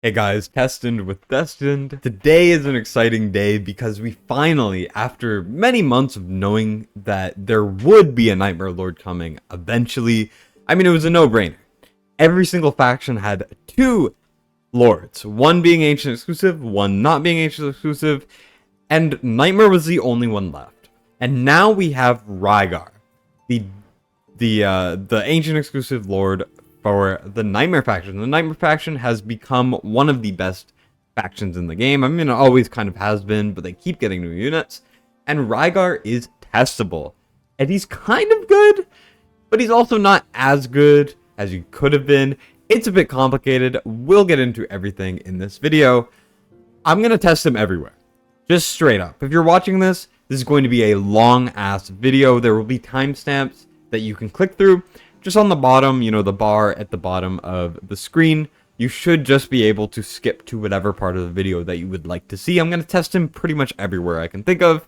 Hey guys, Destined with Destined. Today is an exciting day because we finally, after many months of knowing that there would be a Nightmare Lord coming eventually, it was a no-brainer. Every single faction had two lords, one being ancient exclusive, one not being ancient exclusive, and Nightmare was the only one left. And now we have Rygar, the ancient exclusive lord for the Nightmare faction. The Nightmare faction has become one of the best factions in the game. It always kind of has been, but they keep getting new units. And Rygar is testable. And he's kind of good, but he's also not as good as he could have been. It's a bit complicated. We'll get into everything in this video. I'm going to test him everywhere. Just straight up. If you're watching this, this is going to be a long-ass video. There will be timestamps that you can click through. Just on the bottom, the bar at the bottom of the screen, you should just be able to skip to whatever part of the video that you would like to see. I'm going to test him pretty much everywhere I can think of.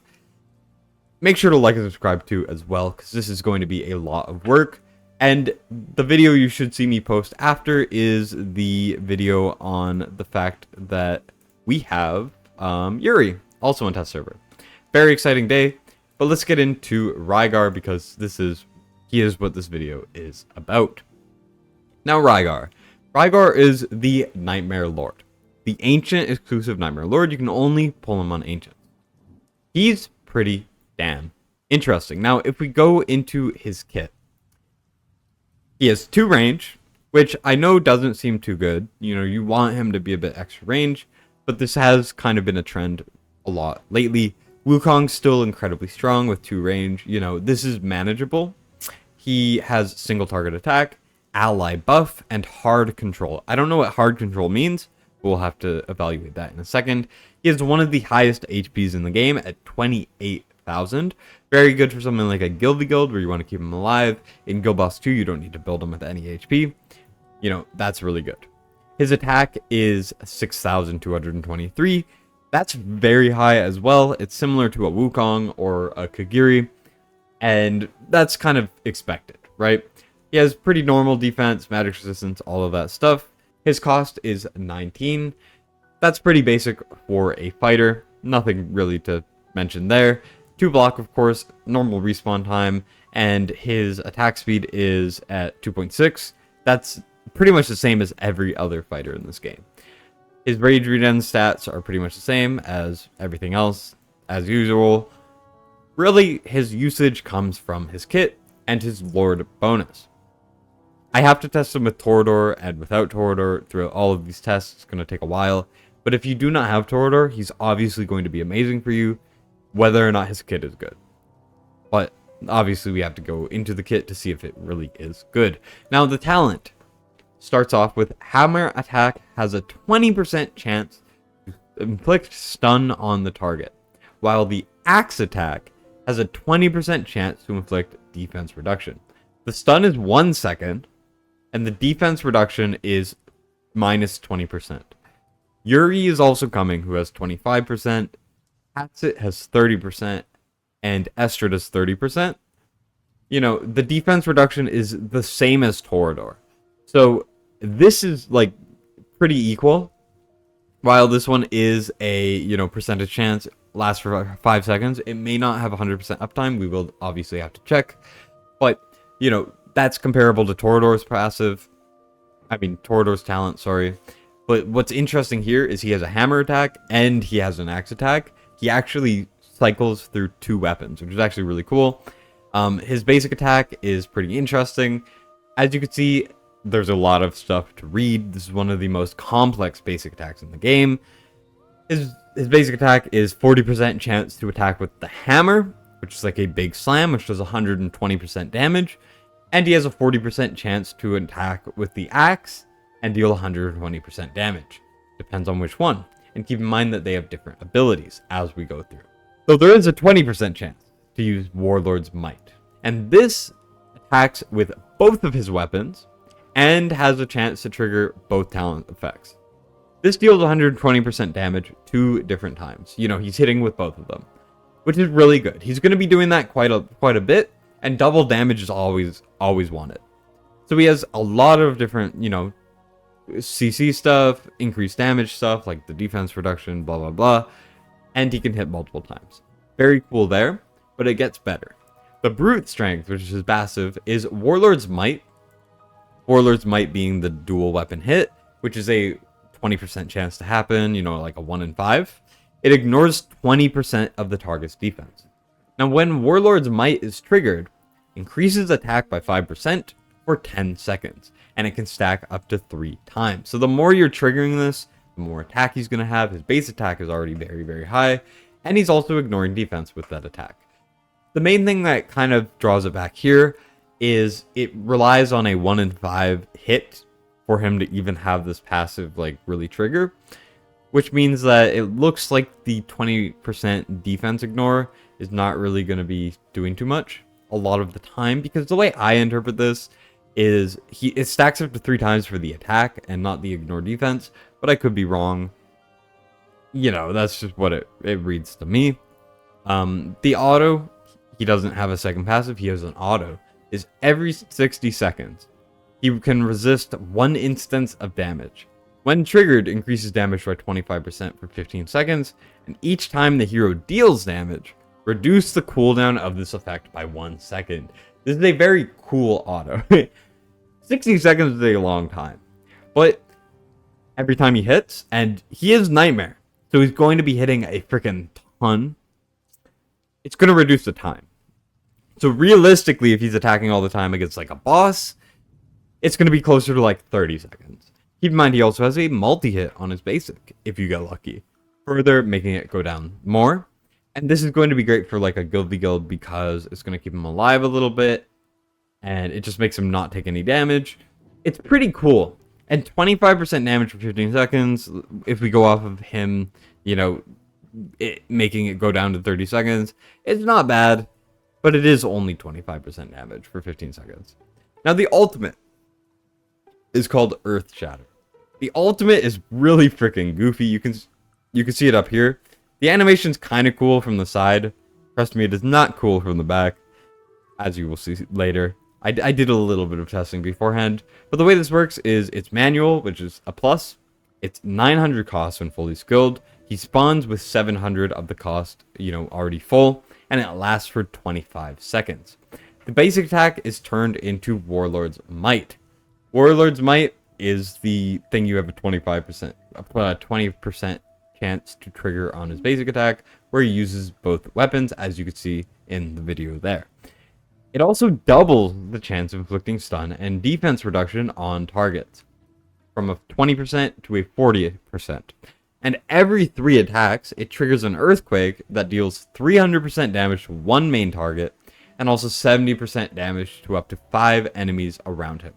Make sure to like and subscribe too as well, because this is going to be a lot of work. And the video you should see me post after is the video on the fact that we have Yuri, also on test server. Very exciting day, but let's get into Rygar because he is what this video is about. Now, Rygar. Rygar is the Nightmare Lord. The Ancient exclusive Nightmare Lord. You can only pull him on Ancients. He's pretty damn interesting. Now, if we go into his kit, he has 2 range, which I know doesn't seem too good. You want him to be a bit extra range, but this has kind of been a trend a lot lately. Wukong's still incredibly strong with 2 range. This is manageable. He has single target attack, ally buff, and hard control. I don't know what hard control means. We'll have to evaluate that in a second. He has one of the highest HPs in the game at 28,000. Very good for something like a Gilby guild where you want to keep him alive. In Guild Boss 2, you don't need to build him with any HP. That's really good. His attack is 6,223. That's very high as well. It's similar to a Wukong or a Kagiri. And that's kind of expected, right? He has pretty normal defense, magic resistance, all of that stuff. His cost is 19. That's pretty basic for a fighter. Nothing really to mention there. 2 block, of course, normal respawn time, and his attack speed is at 2.6. That's pretty much the same as every other fighter in this game. His rage regen stats are pretty much the same as everything else, as usual. Really, his usage comes from his kit and his Lord bonus. I have to test him with Toreador and without Toreador throughout all of these tests. It's going to take a while. But if you do not have Toreador, he's obviously going to be amazing for you, whether or not his kit is good. But obviously we have to go into the kit to see if it really is good. Now, the talent starts off with Hammer Attack has a 20% chance to inflict stun on the target, while the Axe Attack has a 20% chance to inflict defense reduction. The stun is 1 second, and the defense reduction is minus 20%. Yuri is also coming, who has 25%, Hatsit has 30%, and Estrid has 30%. The defense reduction is the same as Toreador. So this is, pretty equal. While this one is a, percentage chance, lasts for 5 seconds. It may not have 100% uptime. We will obviously have to check. But, that's comparable to Toreador's passive. Toreador's talent, sorry. But what's interesting here is he has a hammer attack and he has an axe attack. He actually cycles through 2 weapons, which is actually really cool. His basic attack is pretty interesting. As you can see, there's a lot of stuff to read. This is one of the most complex basic attacks in the game. His basic attack is 40% chance to attack with the hammer, which is like a big slam, which does 120% damage. And he has a 40% chance to attack with the axe and deal 120% damage. Depends on which one. And keep in mind that they have different abilities as we go through. So there is a 20% chance to use Warlord's Might. And this attacks with both of his weapons and has a chance to trigger both talent effects. This deals 120% damage 2 different times. He's hitting with both of them, which is really good. He's going to be doing that quite a bit, and double damage is always wanted. So he has a lot of different, CC stuff, increased damage stuff, like the defense reduction, blah, blah, blah. And he can hit multiple times. Very cool there, but it gets better. The Brute Strength, which is his passive, is Warlord's Might. Warlord's Might being the dual weapon hit, which is a 20% chance to happen, you know, like a 1 in 5. It ignores 20% of the target's defense. Now, when Warlord's Might is triggered, increases attack by 5% for 10 seconds, and it can stack up to 3 times. So the more you're triggering this, the more attack he's going to have. His base attack is already very, very high, and he's also ignoring defense with that attack. The main thing that kind of draws it back here is it relies on a 1 in 5 hit for him to even have this passive, like, really trigger, which means that it looks like the 20% defense ignore is not really going to be doing too much a lot of the time, because the way I interpret this is it stacks up to 3 times for the attack and not the ignore defense, but I could be wrong. You know, that's just what it reads to me. The auto, he doesn't have a second passive, he has an auto, is every 60 seconds. He can resist 1 instance of damage. When triggered, increases damage by 25% for 15 seconds, and each time the hero deals damage, reduce the cooldown of this effect by 1 second. This is a very cool auto. 60 seconds is a long time, but every time he hits, and he is Nightmare, so he's going to be hitting a freaking ton, it's going to reduce the time. So realistically, if he's attacking all the time against like a boss, it's going to be closer to like 30 seconds. Keep in mind, he also has a multi-hit on his basic, if you get lucky, further making it go down more. And this is going to be great for like a guild v guild because it's going to keep him alive a little bit, and it just makes him not take any damage. It's pretty cool. And 25% damage for 15 seconds, if we go off of him, you know, making it go down to 30 seconds, it's not bad, but it is only 25% damage for 15 seconds. Now, the ultimate is called Earth Shatter. The ultimate is really freaking goofy. You can see it up here. The animation's kind of cool from the side. Trust me, it is not cool from the back, as you will see later. I did a little bit of testing beforehand, but the way this works is it's manual, which is a plus. It's 900 cost when fully skilled. He spawns with 700 of the cost, you know, already full, and it lasts for 25 seconds. The basic attack is turned into Warlord's Might. Warlord's Might is the thing you have a 20% chance to trigger on his basic attack, where he uses both weapons, as you can see in the video there. It also doubles the chance of inflicting stun and defense reduction on targets, from a 20% to a 40%. And every 3 attacks, it triggers an earthquake that deals 300% damage to 1 main target, and also 70% damage to up to 5 enemies around him.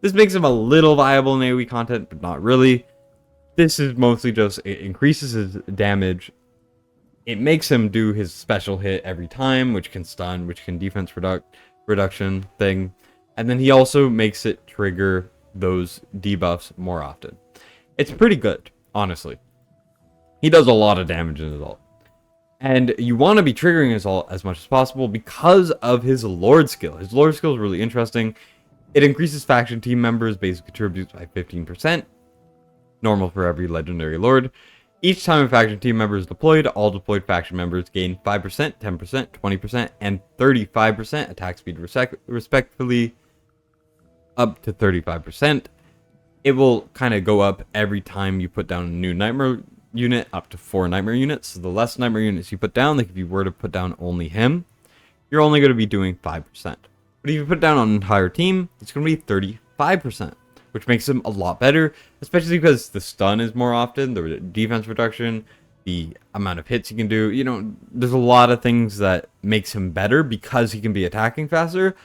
This makes him a little viable in AoE content, but not really. This is mostly just, it increases his damage. It makes him do his special hit every time, which can stun, which can defense reduction thing. And then he also makes it trigger those debuffs more often. It's pretty good, honestly. He does a lot of damage in his ult. And you want to be triggering his ult as much as possible because of his Lord skill. His Lord skill is really interesting. It increases faction team members' basic attributes by 15%. Normal for every legendary lord. Each time a faction team member is deployed, all deployed faction members gain 5%, 10%, 20%, and 35% attack speed respectively, up to 35%. It will kind of go up every time you put down a new Nightmare unit, up to 4 Nightmare units. So the less Nightmare units you put down, like if you were to put down only him, you're only going to be doing 5%. But if you put down an entire team, it's going to be 35%. Which makes him a lot better, especially because the stun is more often, the defense reduction, the amount of hits he can do. You know, there's a lot of things that makes him better because he can be attacking faster.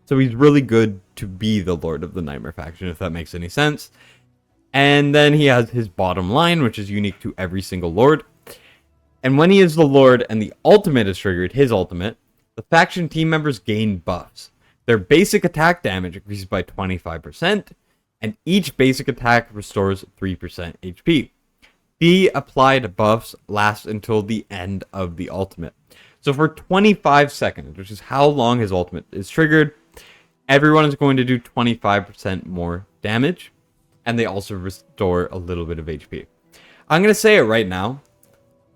So he's really good to be the Lord of the Nightmare faction, if that makes any sense. And then he has his bottom line, which is unique to every single Lord. And when he is the Lord and the ultimate is triggered, his ultimate, the faction team members gain buffs. Their basic attack damage increases by 25%. And each basic attack restores 3% HP. The applied buffs last until the end of the ultimate. So for 25 seconds, which is how long his ultimate is triggered, everyone is going to do 25% more damage. and they also restore a little bit of HP. I'm going to say it right now.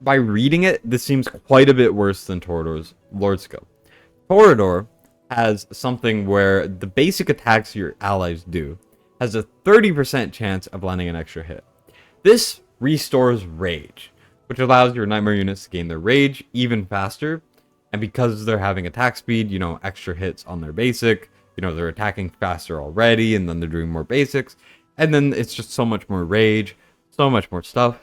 By reading it, this seems quite a bit worse than Toreador's Lord skill. Toreador has something where the basic attacks your allies do has a 30% chance of landing an extra hit. This restores rage, which allows your Nightmare units to gain their rage even faster. And because they're having attack speed, you know, extra hits on their basic, you know, they're attacking faster already, and then they're doing more basics. And then it's just so much more rage, so much more stuff.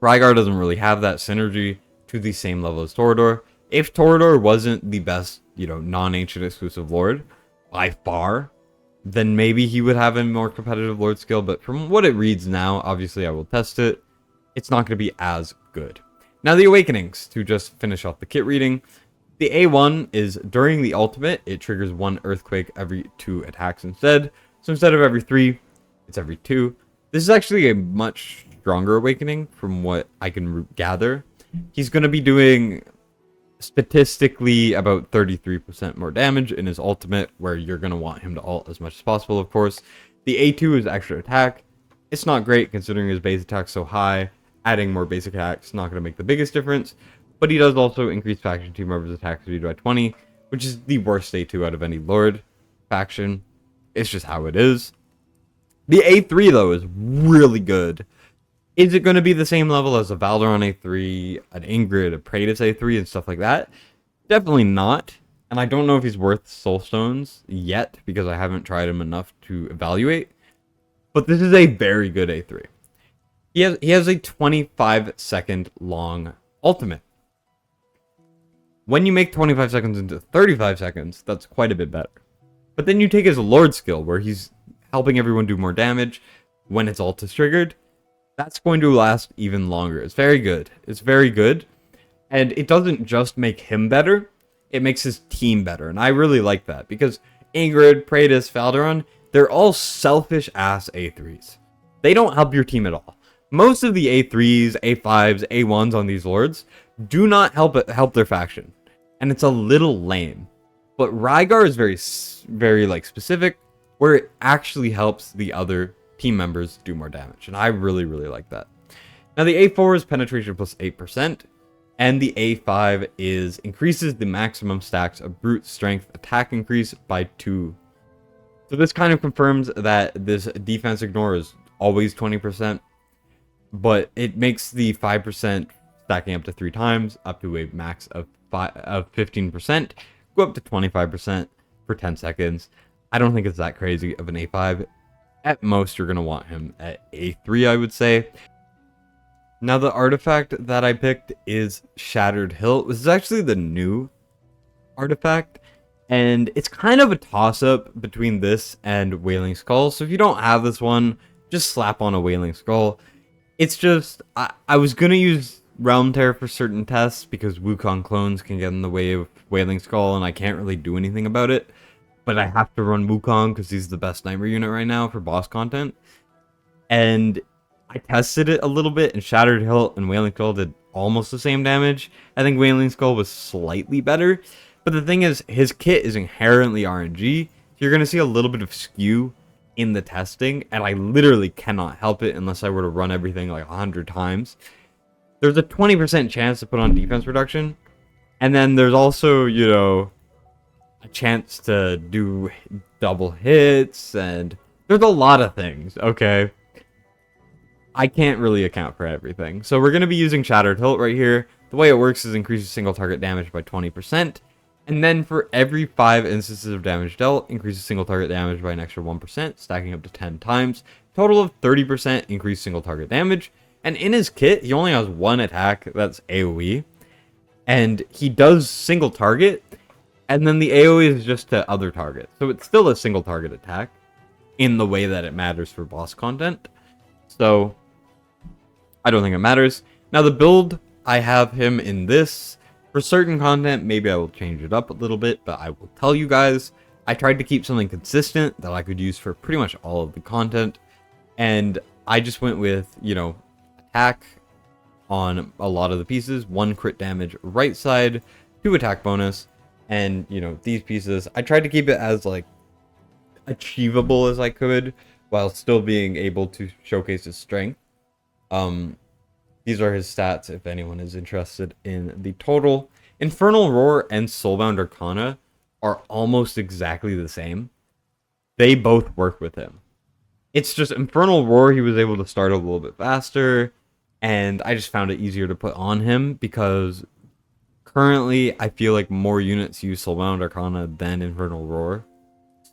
Rygar doesn't really have that synergy to the same level as Toreador. If Toreador wasn't the best, you know, non-ancient exclusive Lord by far, then maybe he would have a more competitive Lord skill. But from what it reads now, obviously I will test it, it's not going to be as good. Now the Awakenings, to just finish off the kit reading. The A1 is during the ultimate, it triggers 1 Earthquake every 2 attacks instead. So instead of every 3, it's every 2. This is actually a much stronger Awakening from what I can gather. He's going to be doing statistically about 33% more damage in his ultimate, where you're going to want him to ult as much as possible, of course. The A2 is extra attack. It's not great considering his base attack's so high. Adding more basic attacks is not going to make the biggest difference, but he does also increase faction team members' attack speed by 20, which is the worst A2 out of any Lord faction. It's just how it is. The A3, though, is really good. Is it going to be the same level as a Valderon A3, an Ingrid, a Praetus A3, and stuff like that? Definitely not. And I don't know if he's worth Soulstones yet, because I haven't tried him enough to evaluate. But this is a very good A3. He has a 25-second long ultimate. When you make 25 seconds into 35 seconds, that's quite a bit better. But then you take his Lord skill, where he's helping everyone do more damage when its ult is triggered. That's going to last even longer. It's very good. It's very good. And it doesn't just make him better, it makes his team better. And I really like that, because Ingrid, Praetus, Valderon, they're all selfish-ass A3s. They don't help your team at all. Most of the A3s, A5s, A1s on these Lords do not help their faction. And it's a little lame. But Rygar is very like specific, where it actually helps the other team members do more damage. And I really, really like that. Now the A4 is penetration plus 8%. And the A5 increases the maximum stacks of brute strength attack increase by 2. So this kind of confirms that this defense ignore is always 20%. But it makes the 5% stacking up to 3 times, up to a max of 15%, go up to 25% for 10 seconds. I don't think it's that crazy of an A5. At most, you're going to want him at A3, I would say. Now, the artifact that I picked is Shattered Hilt. This is actually the new artifact, and it's kind of a toss-up between this and Wailing Skull. So if you don't have this one, just slap on a Wailing Skull. It's just, I was going to use Realm Tear for certain tests because Wukong clones can get in the way of Wailing Skull, and I can't really do anything about it. But I have to run Wukong because he's the best Nightmare unit right now for boss content. And I tested it a little bit, and Shattered Hilt and Wailing Skull did almost the same damage. I think Wailing Skull was slightly better. But the thing is, his kit is inherently RNG. So you're going to see a little bit of skew in the testing, and I literally cannot help it unless I were to run everything like 100 times. There's a 20% chance to put on defense reduction, and then there's also, you know, a chance to do double hits, and there's a lot of things, okay? I can't really account for everything. So we're going to be using Shattered Hilt right here. The way it works is increases single target damage by 20%. And then for every 5 instances of damage dealt, increases single target damage by an extra 1%, stacking up to 10 times. Total of 30% increased single target damage. And in his kit, he only has 1 attack, that's AoE. And he does single target, and then the AoE is just to other targets. So it's still a single target attack, in the way that it matters for boss content. So I don't think it matters. Now the build, I have him in this. For certain content, maybe I will change it up a little bit, but I will tell you guys, I tried to keep something consistent that I could use for pretty much all of the content, and I just went with, you know, attack on a lot of the pieces, 1 crit damage right side, 2 attack bonus, and, you know, these pieces, I tried to keep it as, like, achievable as I could while still being able to showcase his strength. These are his stats if anyone is interested in the total. Infernal Roar and Soulbound Arcana are almost exactly the same. They both work with him. It's just Infernal Roar, he was able to start a little bit faster, and I just found it easier to put on him because currently I feel like more units use Soulbound Arcana than Infernal Roar.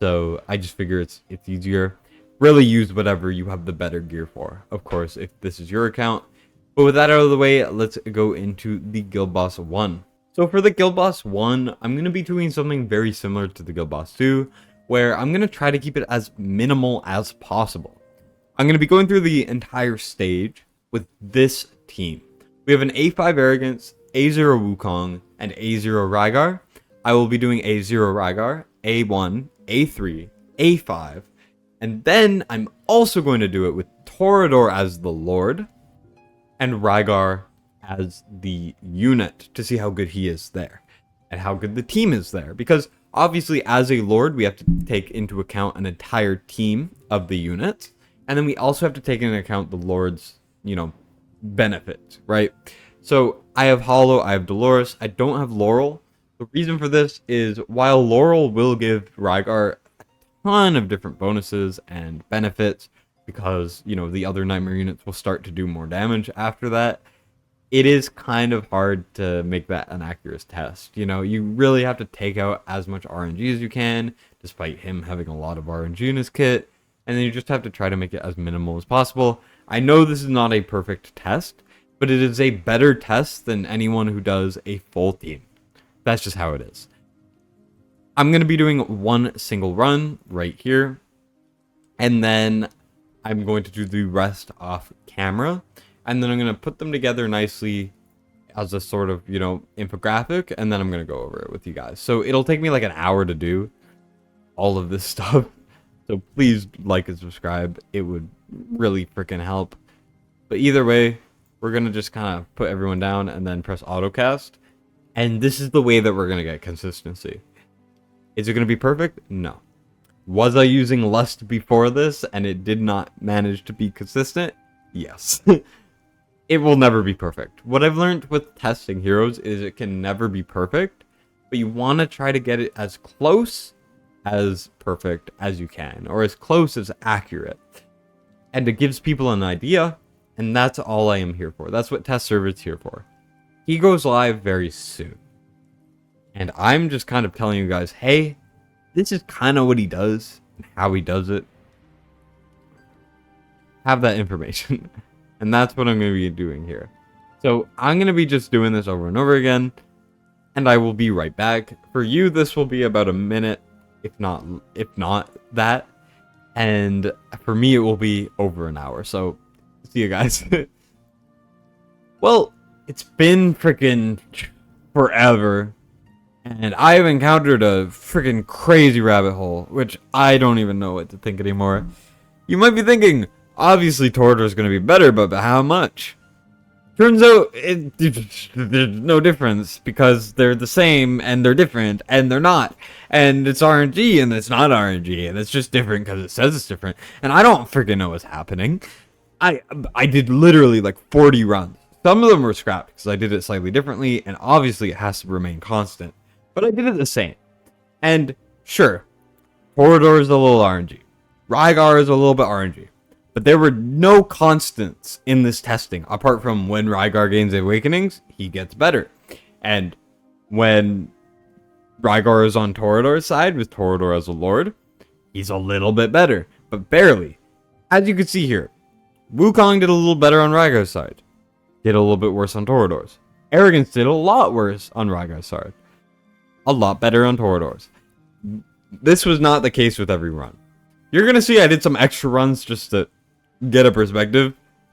So I just figure it's easier. Really use whatever you have the better gear for, of course, if this is your account. But with that out of the way, let's go into the Guild Boss 1. So for the Guild Boss 1, I'm going to be doing something very similar to the Guild Boss 2, where I'm going to try to keep it as minimal as possible. I'm going to be going through the entire stage with this team. We have an A5 Arrogance, A0 Wukong, and A0 Rygar. I will be doing A0 Rygar, A1, A3, A5, and then I'm also going to do it with Torador as the Lord, and Rygar as the unit to see how good he is there and how good the team is there, because obviously as a Lord we have to take into account an entire team of the units, and then we also have to take into account the Lord's, you know, benefits, right? So I have Hollow, I have Dolores, I don't have Laurel. The reason for this is while Laurel will give Rygar a ton of different bonuses and benefits, because, you know, the other Nightmare units will start to do more damage after that, it is kind of hard to make that an accurate test. You know, you really have to take out as much RNG as you can, despite him having a lot of RNG in his kit, and then you just have to try to make it as minimal as possible. I know this is not a perfect test, but it is a better test than anyone who does a full team. That's just how it is. I'm going to be doing one single run right here, and then I'm going to do the rest off camera, and then I'm going to put them together nicely as a sort of, you know, infographic, and then I'm going to go over it with you guys. So it'll take me like an hour to do all of this stuff. So please like and subscribe. It would really freaking help. But either way, we're going to just kind of put everyone down and then press autocast. And this is the way that we're going to get consistency. Is it going to be perfect? No. Was I using Lust before this and it did not manage to be consistent? Yes. It will never be perfect. What I've learned with testing heroes is it can never be perfect, but you want to try to get it as close as perfect as you can, or as close as accurate. And it gives people an idea, and that's all I am here for. That's what test server is here for. He goes live very soon. And I'm just kind of telling you guys, hey, this is kind of what he does and how he does it. Have that information. And that's what I'm going to be doing here. So I'm going to be just doing this over and over again. And I will be right back. For you, this will be about a minute, if not that. And for me, it will be over an hour. So see you guys. Well, it's been freaking forever. And I have encountered a freaking crazy rabbit hole, which I don't even know what to think anymore. You might be thinking, obviously Torador is going to be better, but how much? Turns out there's no difference, because they're the same and they're different and they're not. And it's RNG and it's not RNG, and it's just different because it says it's different. And I don't freaking know what's happening. I did literally like 40 runs. Some of them were scrapped because I did it slightly differently, and obviously it has to remain constant. But I did it the same. And sure, Torador is a little RNG. Rygar is a little bit RNG. But there were no constants in this testing, apart from when Rygar gains Awakenings, he gets better. And when Rygar is on Torador's side, with Torador as a Lord, he's a little bit better, but barely. As you can see here, Wukong did a little better on Rygar's side. Did a little bit worse on Torador's. Arrogance did a lot worse on Rygar's side. A lot better on Torador's. This was not the case with every run. You're going to see I did some extra runs just to get a perspective.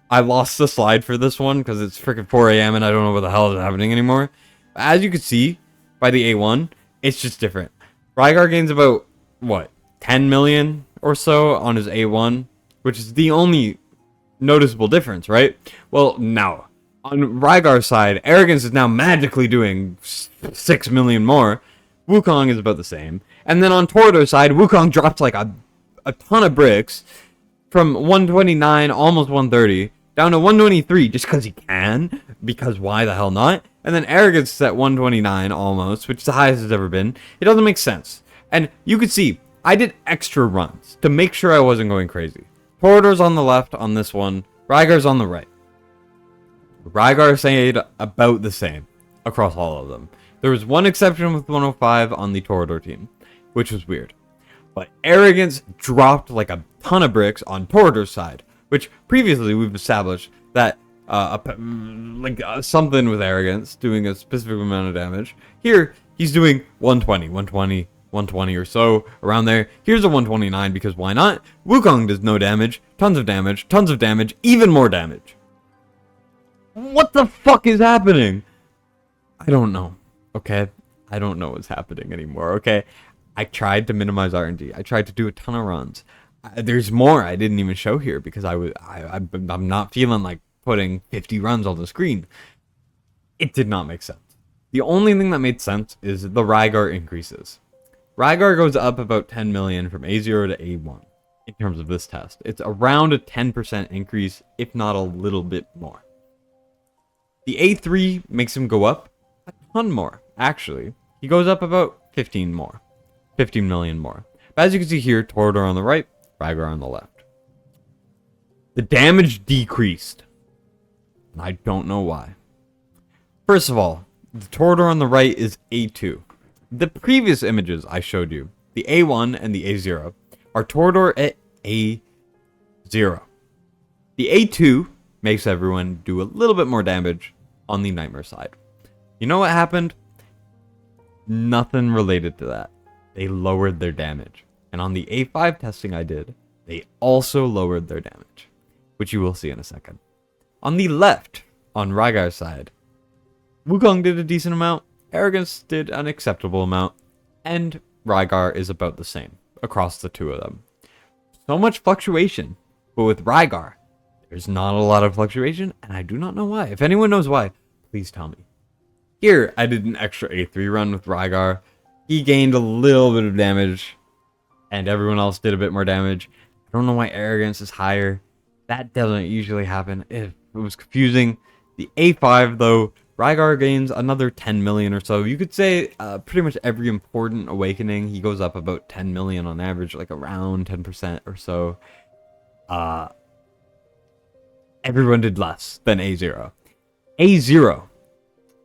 I lost the slide for this one because it's freaking 4 a.m. and I don't know what the hell is happening anymore. As you can see by the A1, it's just different. Rygar gains about, what, 10 million or so on his A1, which is the only noticeable difference, right? Well, now, on Rygar's side, Arrogance is now magically doing 6 million more. Wukong is about the same. And then on Torador's side, Wukong drops like a ton of bricks. from 129, almost 130, down to 123 just because he can, because why the hell not? And then Arrogance is at 129 almost, which is the highest it's ever been. It doesn't make sense. And you could see, I did extra runs to make sure I wasn't going crazy. Torador's on the left on this one, Rygar's on the right. Rygar stayed about the same across all of them. There was one exception with 105 on the Torador team, which was weird. But Arrogance dropped like a ton of bricks on Torador's side, which previously we've established that something with Arrogance doing a specific amount of damage. Here, he's doing 120, 120, 120 or so, around there. Here's a 129 because why not? Wukong does no damage, tons of damage, even more damage. What the fuck is happening? I don't know, okay? I don't know what's happening anymore, okay? I tried to minimize RNG. I tried to do a ton of runs. There's more I didn't even show here because I'm not feeling like putting 50 runs on the screen. It did not make sense. The only thing that made sense is the Rygar increases. Rygar goes up about 10 million from A0 to A1 in terms of this test. It's around a 10% increase, if not a little bit more. The A3 makes him go up a ton more, actually. He goes up about 15 million more. But as you can see here, Torador on the right, Rygar on the left. The damage decreased. And I don't know why. First of all, the Torador on the right is A2. The previous images I showed you, the A1 and the A0, are Torador at A0. The A2 makes everyone do a little bit more damage on the Nightmare side. You know what happened? Nothing related to that. They lowered their damage. And on the A5 testing I did, they also lowered their damage, which you will see in a second. On the left, on Rygar's side, Wukong did a decent amount, Arrogance did an acceptable amount, and Rygar is about the same across the two of them. So much fluctuation, but with Rygar, there's not a lot of fluctuation, and I do not know why. If anyone knows why, please tell me. Here, I did an extra A3 run with Rygar. He gained a little bit of damage, and everyone else did a bit more damage. I don't know why Arrogance is higher. That doesn't usually happen. It was confusing. The A5, though, Rygar gains another 10 million or so. You could say pretty much every important awakening, he goes up about 10 million on average, like around 10% or so. Everyone did less than A0. A0,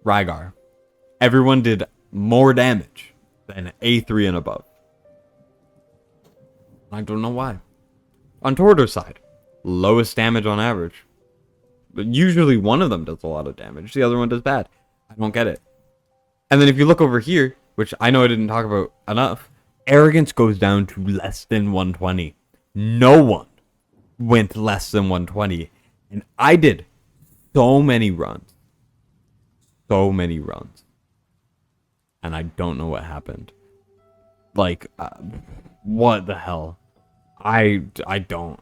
Rygar, everyone did more damage than A3 and above. I don't know why. On Torador's side, lowest damage on average. But usually one of them does a lot of damage, the other one does bad. I don't get it. And then if you look over here, which I know I didn't talk about enough, Arrogance goes down to less than 120. No one went less than 120. And I did so many runs. So many runs. And I don't know what happened. Like, what the hell? I don't.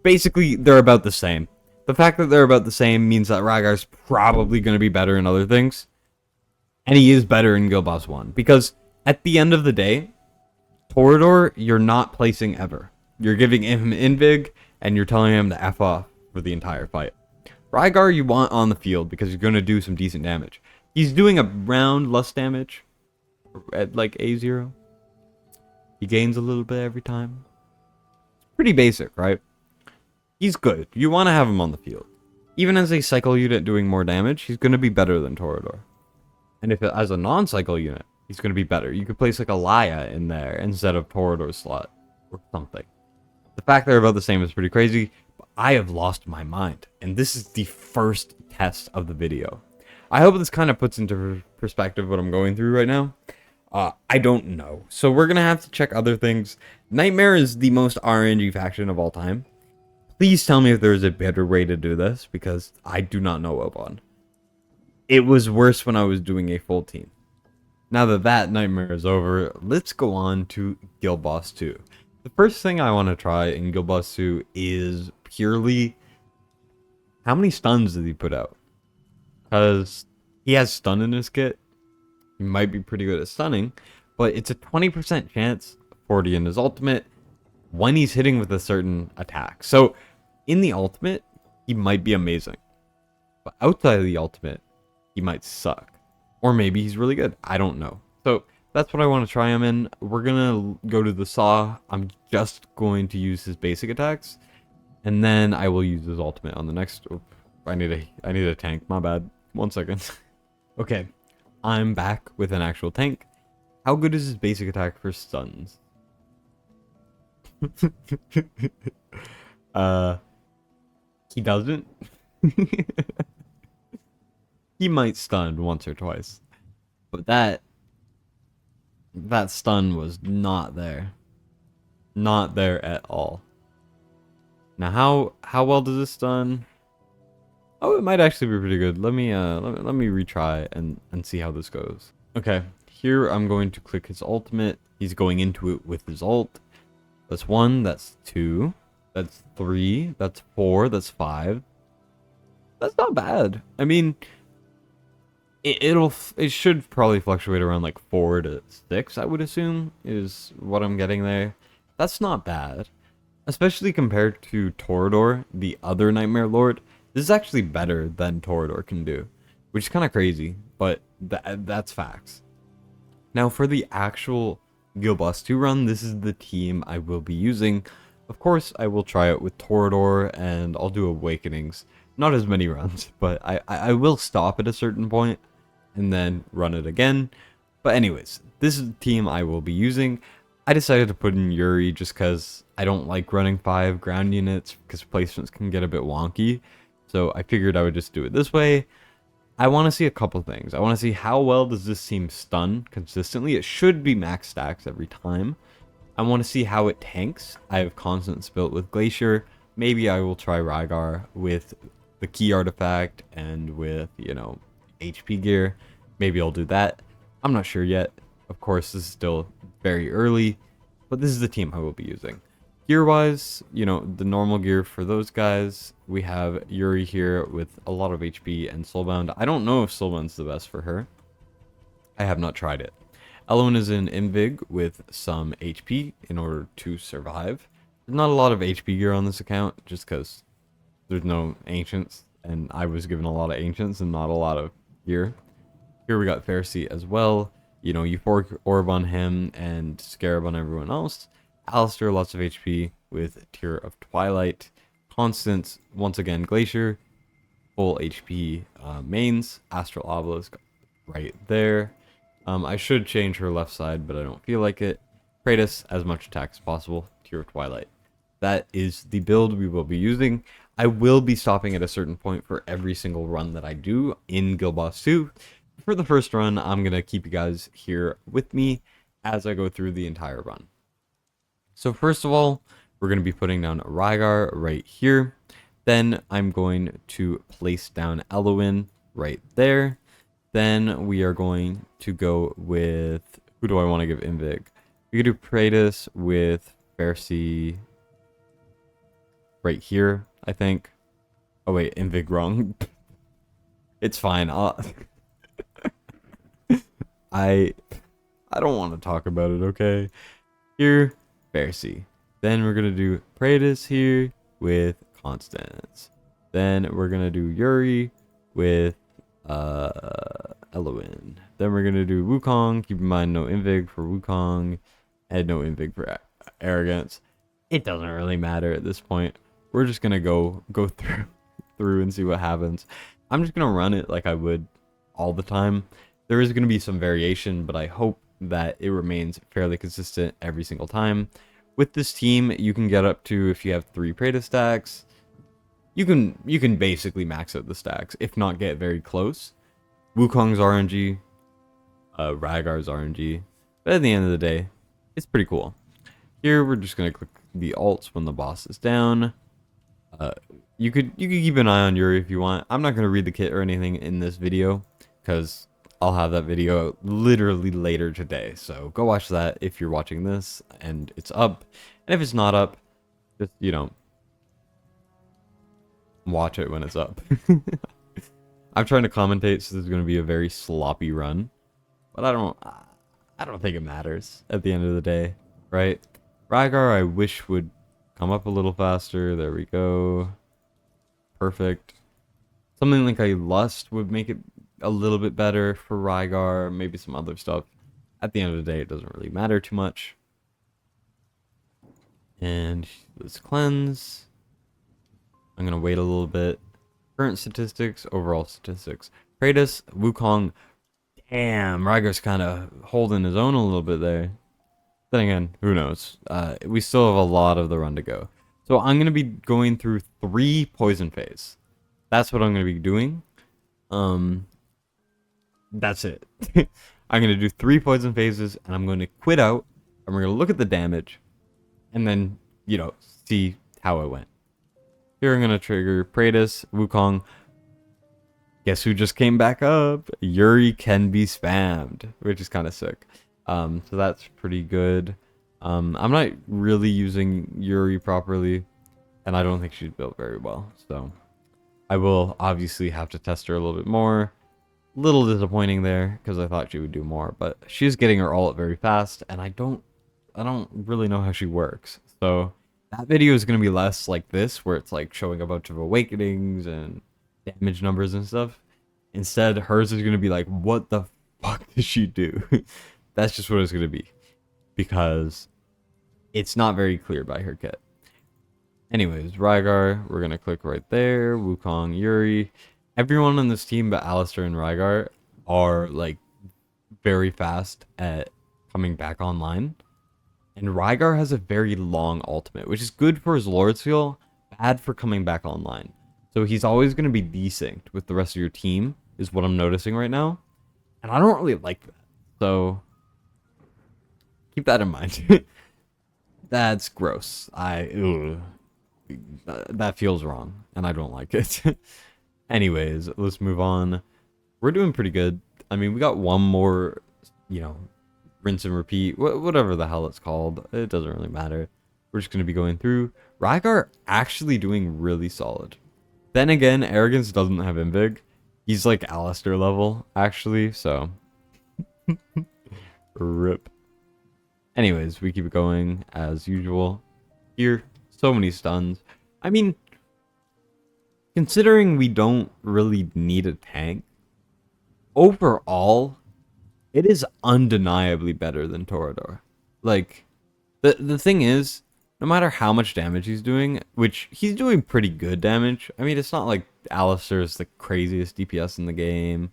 Basically, they're about the same. The fact that they're about the same means that Rygar's probably going to be better in other things. And he is better in Guild Boss 1. Because at the end of the day, Torador, you're not placing ever. You're giving him invig, and you're telling him to F off for the entire fight. Rygar you want on the field because he's going to do some decent damage. He's doing around less damage at like A0. He gains a little bit every time. It's pretty basic, right? He's good. You want to have him on the field. Even as a cycle unit doing more damage, he's going to be better than Torador. And if as a non-cycle unit, he's going to be better. You could place like a Laya in there instead of Torador's slot or something. The fact they're about the same is pretty crazy, but I have lost my mind. And this is the first test of the video. I hope this kind of puts into perspective what I'm going through right now. I don't know. So we're going to have to check other things. Nightmare is the most RNG faction of all time. Please tell me if there is a better way to do this, because I do not know of one. It was worse when I was doing a full team. Now that Nightmare is over, let's go on to Guild Boss 2. The first thing I want to try in Guild Boss 2 is purely how many stuns did he put out? Because he has stun in his kit. He might be pretty good at stunning, but it's a 20% chance, 40 in his ultimate, when he's hitting with a certain attack. So in the ultimate, he might be amazing. But outside of the ultimate, he might suck. Or maybe he's really good. I don't know. So that's what I want to try him in. We're going to go to the Saw. I'm just going to use his basic attacks. And then I will use his ultimate on the next... Oh, I need a tank. My bad. 1 second. Okay. I'm back with an actual tank. How good is his basic attack for stuns? He doesn't. He might stun once or twice. But that stun was not there. Not there at all. Now how well does this stun? Oh, it might actually be pretty good. Let me retry and see how this goes. Okay, here I'm going to click his ultimate. He's going into it with his ult. That's 1, that's 2, that's 3, that's 4, that's 5. That's not bad. I mean, it should probably fluctuate around like 4 to 6, I would assume, is what I'm getting there. That's not bad. Especially compared to Torador, the other Nightmare Lord. This is actually better than Torador can do, which is kind of crazy, but that's facts. Now for the actual Guild Boss 2 run, this is the team I will be using. Of course, I will try it with Torador, and I'll do Awakenings. Not as many runs, but I will stop at a certain point, and then run it again. But anyways, this is the team I will be using. I decided to put in Yuri just because I don't like running 5 ground units, because placements can get a bit wonky. So I figured I would just do it this way. I want to see a couple things. I want to see how well does this team stun consistently. It should be max stacks every time. I want to see how it tanks. I have Constance built with Glacier. Maybe I will try Rygar with the key artifact and with, you know, HP gear. Maybe I'll do that. I'm not sure yet. Of course, this is still very early, but this is the team I will be using. Gear-wise, you know, the normal gear for those guys. We have Yuri here with a lot of HP and Soulbound. I don't know if Soulbound's the best for her. I have not tried it. Elwyn is in Invig with some HP in order to survive. There's not a lot of HP gear on this account, just because there's no Ancients, and I was given a lot of Ancients and not a lot of gear. Here we got Pharisee as well. You know, Euphoric Orb on him and Scarab on everyone else. Alistair, lots of HP with Tear of Twilight. Constance, once again, Glacier, full HP mains. Astral Obelisk right there. I should change her left side, but I don't feel like it. Kratos, as much attack as possible. Tear of Twilight. That is the build we will be using. I will be stopping at a certain point for every single run that I do in Guild Boss 2. For the first run, I'm going to keep you guys here with me as I go through the entire run. So first of all, we're going to be putting down Rygar right here. Then I'm going to place down Elwyn right there. Then we are going to go with... Who do I want to give Invig? We could do Kratos with Pharisee right here, I think. Oh wait, Invig wrong. It's fine. I don't want to talk about it, okay? Here, Pharisee. Then we're going to do Praetus here with Constance. Then we're going to do Yuri with Elwyn. Then we're going to do Wukong. Keep in mind, no Invig for Wukong. And no Invig for Arrogance. It doesn't really matter at this point. We're just going to go through and see what happens. I'm just going to run it like I would all the time. There is going to be some variation, but I hope that it remains fairly consistent every single time. With this team, you can get up to, if you have 3 Praetor stacks, you can basically max out the stacks, if not get very close. Wukong's RNG, Rygar's RNG, but at the end of the day, it's pretty cool. Here, we're just going to click the alts when the boss is down. You could keep an eye on Yuri if you want. I'm not going to read the kit or anything in this video, because I'll have that video literally later today. So go watch that if you're watching this and it's up. And if it's not up, just, you know, watch it when it's up. I'm trying to commentate, so this is going to be a very sloppy run. But I don't think it matters at the end of the day, right? Rygar, I wish would come up a little faster. There we go. Perfect. Something like a Lust would make it a little bit better for Rygar. Maybe some other stuff. At the end of the day, it doesn't really matter too much. And let's cleanse. I'm going to wait a little bit. Current statistics, overall statistics. Kratos, Wukong. Damn, Rygar's kind of holding his own a little bit there. Then again, who knows? We still have a lot of the run to go. So I'm going to be going through 3 poison phase. That's what I'm going to be doing. That's it. I'm going to do 3 poison phases, and I'm going to quit out, and we're going to look at the damage, and then, you know, see how it went. Here I'm going to trigger Kratos, Wukong. Guess who just came back up? Yuri can be spammed, which is kind of sick. So that's pretty good. I'm not really using Yuri properly, and I don't think she's built very well. So I will obviously have to test her a little bit more. Little disappointing there because I thought she would do more, but she's getting her ult very fast, and I don't really know how she works. So that video is going to be less like this, where it's like showing a bunch of awakenings and damage numbers and stuff. Instead, hers is going to be like, what the fuck does she do? That's just what it's going to be, because it's not very clear by her kit. Anyways, Rygar, we're going to click right there. Wukong, Yuri. Everyone on this team but Alistair and Rygar are like very fast at coming back online. And Rygar has a very long ultimate, which is good for his Lord Seal, bad for coming back online. So he's always going to be desynced with the rest of your team, is what I'm noticing right now. And I don't really like that. So keep that in mind. That's gross. That feels wrong, and I don't like it. Anyways, let's move on. We're doing pretty good. I mean, we got one more, you know, rinse and repeat, whatever the hell it's called. It doesn't really matter. We're just going to be going through. Rygar actually doing really solid. Then again, Arrogance doesn't have Invig. He's like Alistair level, actually, so. RIP. Anyways, we keep it going as usual. Here, so many stuns. I mean, considering we don't really need a tank, overall, it is undeniably better than Torador. Like, the thing is, no matter how much damage he's doing, which he's doing pretty good damage. I mean, it's not like Alistair's the craziest DPS in the game,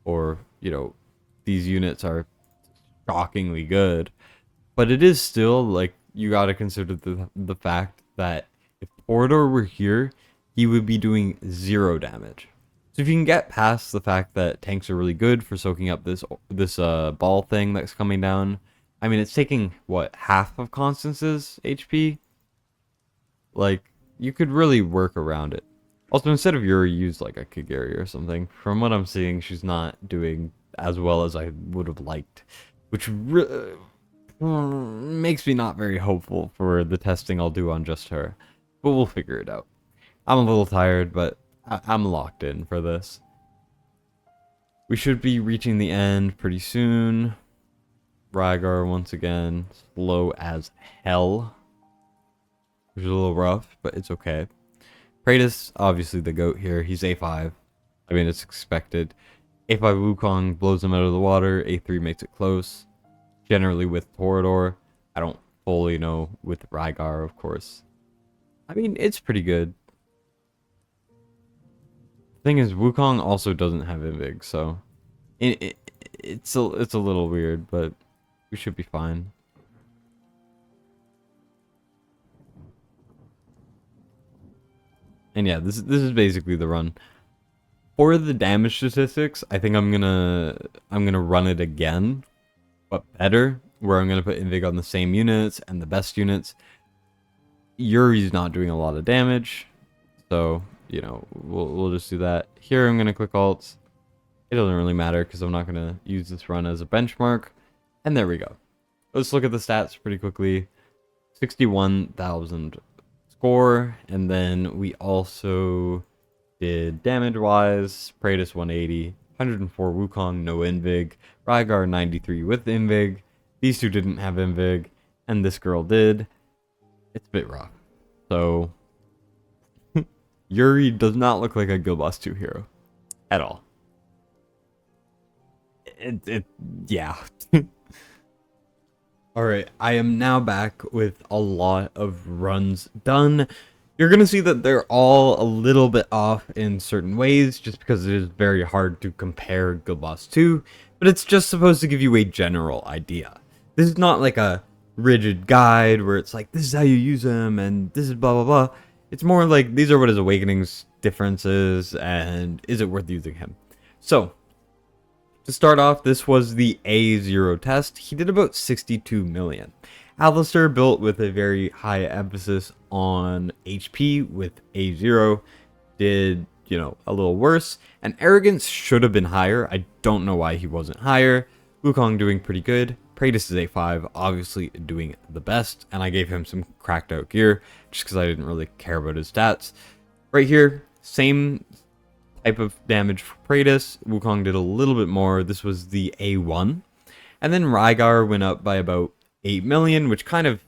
or, you know, these units are shockingly good. But it is still, like, you gotta consider the fact that if Torador were here, he would be doing 0 damage. So if you can get past the fact that tanks are really good for soaking up this ball thing that's coming down, I mean, it's taking, what, half of Constance's HP? Like, you could really work around it. Also, instead of Yuri, use, like, a Kagiri or something. From what I'm seeing, she's not doing as well as I would have liked. Which makes me not very hopeful for the testing I'll do on just her. But we'll figure it out. I'm a little tired, but I'm locked in for this. We should be reaching the end pretty soon. Rygar, once again, slow as hell. Which is a little rough, but it's okay. Kratos, obviously the GOAT here. He's A5. I mean, it's expected. A5 Wukong blows him out of the water. A3 makes it close. Generally with Torador. I don't fully know with Rygar, of course. I mean, it's pretty good. Thing is, Wukong also doesn't have Invig, so it's a little weird, but we should be fine. And yeah, this is basically the run. For the damage statistics, I think I'm gonna run it again, but better, where I'm gonna put Invig on the same units and the best units. Yuri's not doing a lot of damage, so you know, we'll just do that. Here I'm gonna click alts. It doesn't really matter because I'm not gonna use this run as a benchmark. And there we go. Let's look at the stats pretty quickly. 61,000 score, and then we also did damage wise. Kratos 180, 104 Wukong, no Invig. Rygar 93 with Invig. These two didn't have Invig, and this girl did. it's a bit rough. So Yuri does not look like a Guild Boss 2 hero at all. Yeah. Alright, I am now back with a lot of runs done. You're going to see that they're all a little bit off in certain ways, just because it is very hard to compare Guild Boss 2, but it's just supposed to give you a general idea. This is not like a rigid guide where it's like, this is how you use them, and this is blah blah blah. It's more like, these are what his Awakening's differences, and is it worth using him? So, to start off, this was the A0 test. He did about 62 million. Alistair, built with a very high emphasis on HP with A0, did, you know, a little worse. And Arrogance should have been higher. I don't know why he wasn't higher. Wukong doing pretty good. Praetus is A5, obviously doing the best. And I gave him some cracked out gear, just because I didn't really care about his stats. Right here, same type of damage for Praetus. Wukong did a little bit more. This was the A1. And then Rygar went up by about 8 million, which kind of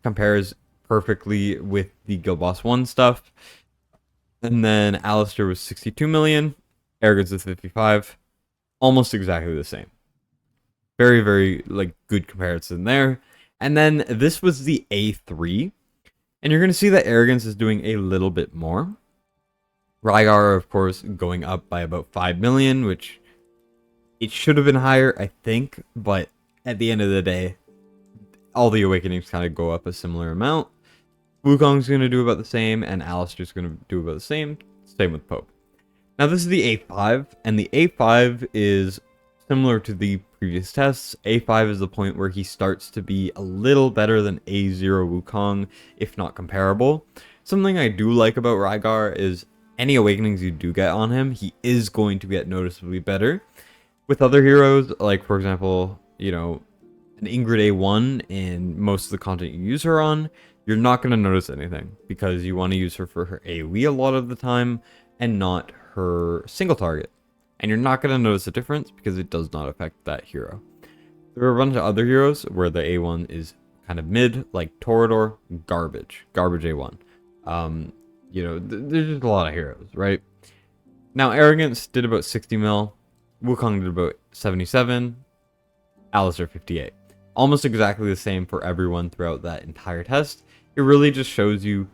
compares perfectly with the Guild Boss 1 stuff. And then Alistair was 62 million. Arrogance is 55. Almost exactly the same. Very, very like good comparison there. And then this was the A3. And you're going to see that Arrogance is doing a little bit more. Rygar, of course, going up by about 5 million, which it should have been higher, I think. But at the end of the day, all the Awakenings kind of go up a similar amount. Wukong's going to do about the same, and Alistair's going to do about the same. Same with Pope. Now, this is the A5, and the A5 is similar to the previous tests. A5 is the point where he starts to be a little better than A0 Wukong, if not comparable. Something I do like about Rygar is any Awakenings you do get on him, he is going to get noticeably better. With other heroes, like, for example, you know, an Ingrid A1 in most of the content you use her on, you're not going to notice anything because you want to use her for her AoE a lot of the time and not her single target. And you're not going to notice a difference because it does not affect that hero. There are a bunch of other heroes where the A1 is kind of mid, like Torador, garbage A1. You know, there's just a lot of heroes, right? Now, Arrogance did about 60 mil, Wukong did about 77, Alistair 58. Almost exactly the same for everyone throughout that entire test. It really just shows you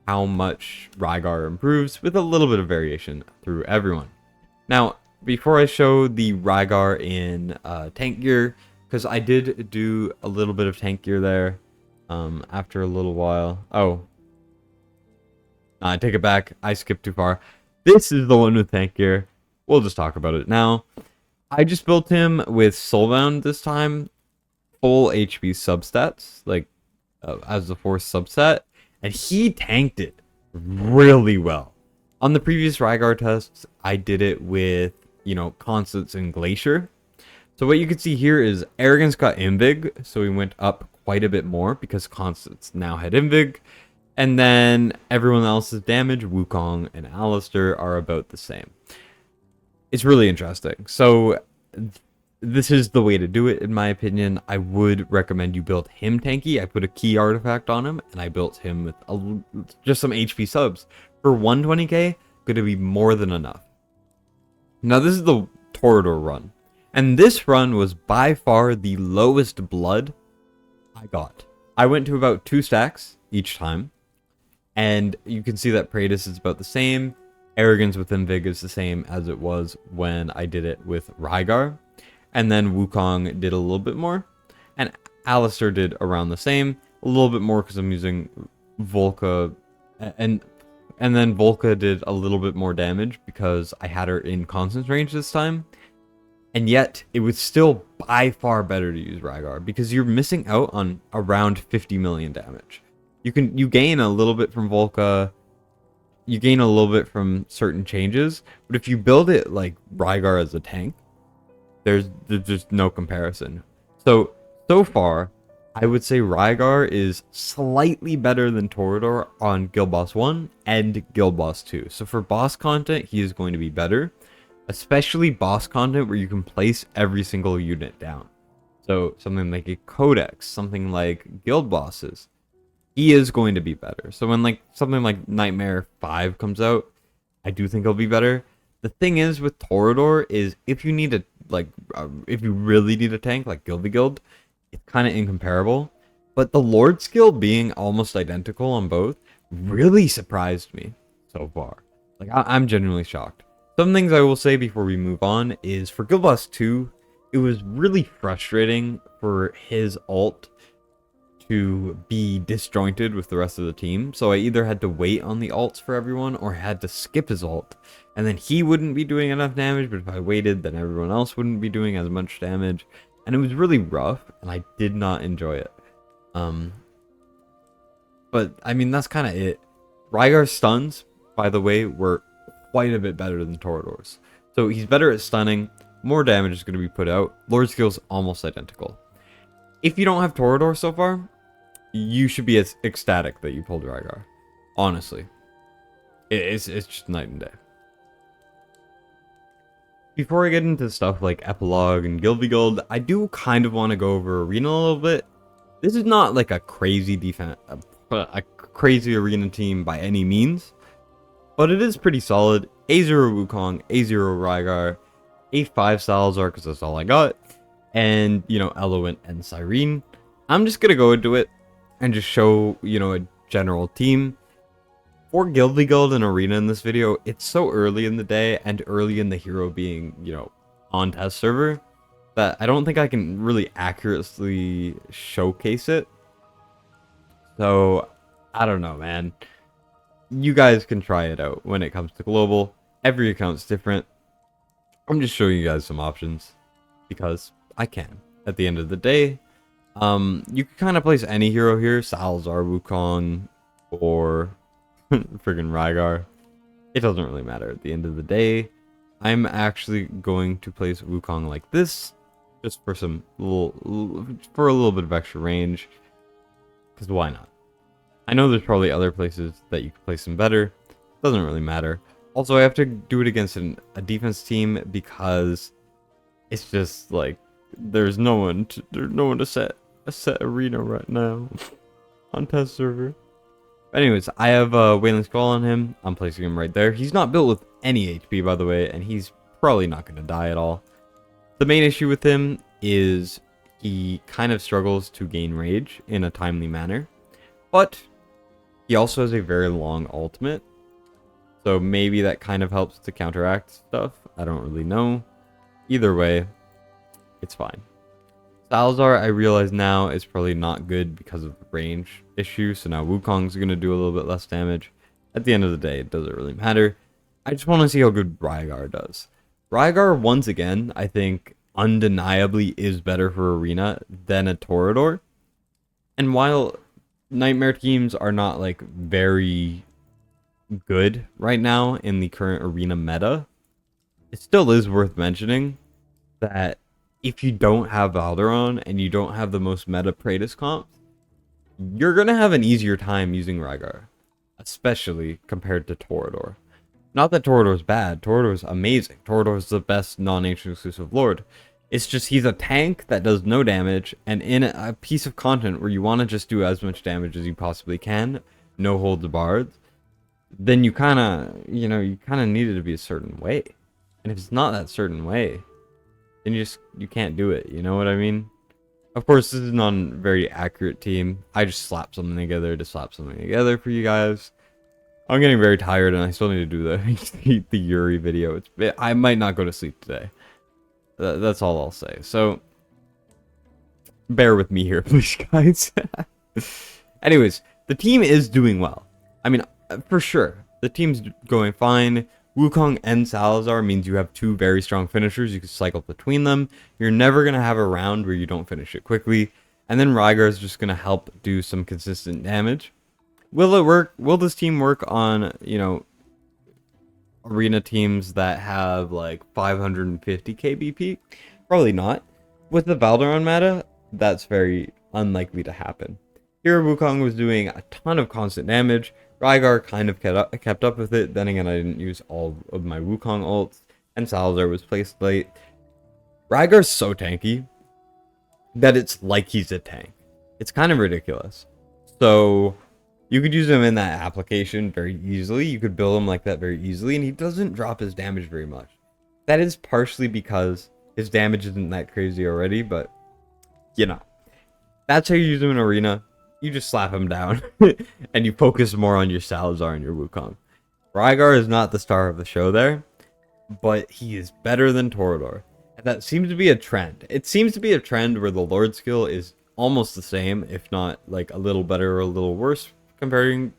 how much Rygar improves with a little bit of variation through everyone. Now, before I show the Rygar in tank gear, because I did do a little bit of tank gear there after a little while. Oh, I take it back. I skipped too far. This is the one with tank gear. We'll just talk about it now. I just built him with Soulbound this time. Full HP substats, like as the fourth subset. And he tanked it really well. On the previous Rygar tests, I did it with, you know, Constance and Glacier. So what you can see here is Arrogance got Invig, so he went up quite a bit more because Constance now had Invig. And then everyone else's damage, Wukong and Alistair, are about the same. It's really interesting. So this is the way to do it, in my opinion. I would recommend you build him tanky. I put a key artifact on him, and I built him with just some HP subs. For 120k, going to be more than enough. Now, this is the Torador run. And this run was by far the lowest blood I got. I went to about 2 stacks each time. And you can see that Praetus is about the same. Arrogance with Invig is the same as it was when I did it with Rygar. And then Wukong did a little bit more. And Alistair did around the same. A little bit more because I'm using Volca. And then Volca did a little bit more damage because I had her in Constance range this time. And yet, it was still by far better to use Rygar because you're missing out on around 50 million damage. You gain a little bit from Volca. You gain a little bit from certain changes. But if you build it like Rygar as a tank, there's just no comparison. So far, I would say Rygar is slightly better than Torador on Guild Boss 1 and Guild Boss 2. So for boss content, he is going to be better. Especially boss content where you can place every single unit down. So something like a Codex, something like Guild Bosses. he is going to be better. So when like something like Nightmare 5 comes out, I do think he'll be better. The thing is with Torador is if you need a if you really need a tank like Guild, it's kind of incomparable. But the Lord skill being almost identical on both really surprised me so far. Like I'm genuinely shocked. Some things I will say before we move on is for Guild Boss 2, it was really frustrating for his ult to be disjointed with the rest of the team. So I either had to wait on the ults for everyone or had to skip his ult. And then he wouldn't be doing enough damage, but if I waited, then everyone else wouldn't be doing as much damage. And it was really rough, and I did not enjoy it. But, I mean, that's kind of it. Rygar's stuns, by the way, were quite a bit better than Torador's. So he's better at stunning, more damage is going to be put out. Lord skill's almost identical. If you don't have Torador so far, you should be as ecstatic that you pulled Rygar. Honestly. It's just night and day. Before I get into stuff like Epilogue and Guild, I do kind of want to go over Arena a little bit. This is not like a crazy defense, a crazy Arena team by any means, but it is pretty solid. A0 Wukong, A0 Rygar, A5 Salazar, because that's all I got, and, you know, Eloquent and Cyrene. I'm just going to go into it and just show, you know, a general team. For Guild and Arena in this video, it's so early in the day and early in the hero being, you know, on test server that I don't think I can really accurately showcase it. So, I don't know, man. You guys can try it out when it comes to global. Every account's different. I'm just showing you guys some options because I can. At the end of the day, you can kind of place any hero here, Salazar, Wukong, or friggin' Rygar. It doesn't really matter at the end of the day. I'm actually going to place Wukong like this, just for a little bit of extra range. Because why not? I know there's probably other places that you can place him better. Doesn't really matter. Also, I have to do it against a defense team because it's just like there's no one to set Arena right now on test server. Anyways, I have Wailing Skull on him. I'm placing him right there. He's not built with any HP, by the way, and he's probably not going to die at all. The main issue with him is he kind of struggles to gain rage in a timely manner, but he also has a very long ultimate, so maybe that kind of helps to counteract stuff. I don't really know. Either way, it's fine. Salazar, I realize now, is probably not good because of the range issue, so now Wukong's going to do a little bit less damage. At the end of the day, it doesn't really matter. I just want to see how good Rygar does. Rygar, once again, I think undeniably is better for Arena than a Torador. And while Nightmare teams are not, like, very good right now in the current Arena meta, it still is worth mentioning that if you don't have Valderon and you don't have the most meta Praetus comps, you're going to have an easier time using Rygar, especially compared to Torador. Not that Torador's bad, Torador's amazing. Torador's the best non-ancient exclusive lord. It's just he's a tank that does no damage, and in a piece of content where you want to just do as much damage as you possibly can, no holds barred, then you kind of need it to be a certain way. And if it's not that certain way, then you can't do it, you know what I mean? Of course, this is not a very accurate team. I just slapped something together to slap something together for you guys. I'm getting very tired and I still need to do the Yuri video. I might not go to sleep today. That's all I'll say. So, bear with me here, please, guys. Anyways, the team is doing well. I mean, for sure. The team's going fine. Wukong and Salazar means you have two very strong finishers. You can cycle between them. You're never going to have a round where you don't finish it quickly. And then Rygar is just going to help do some consistent damage. Will it work? Will this team work on, you know, Arena teams that have like 550 KBP? Probably not. With the Valderon meta, that's very unlikely to happen. Here, Wukong was doing a ton of constant damage. Rygar kind of kept up with it. Then again, I didn't use all of my Wukong ults, and Salazar was placed late. Rygar's so tanky that it's like he's a tank. It's kind of ridiculous. So you could use him in that application very easily. You could build him like that very easily, and he doesn't drop his damage very much. That is partially because his damage isn't that crazy already, but you know, that's how you use him in Arena. You just slap him down, and you focus more on your Salazar and your Wukong. Rygar is not the star of the show there, but he is better than Torador. And that seems to be a trend. It seems to be a trend where the Lord skill is almost the same, if not like a little better or a little worse compared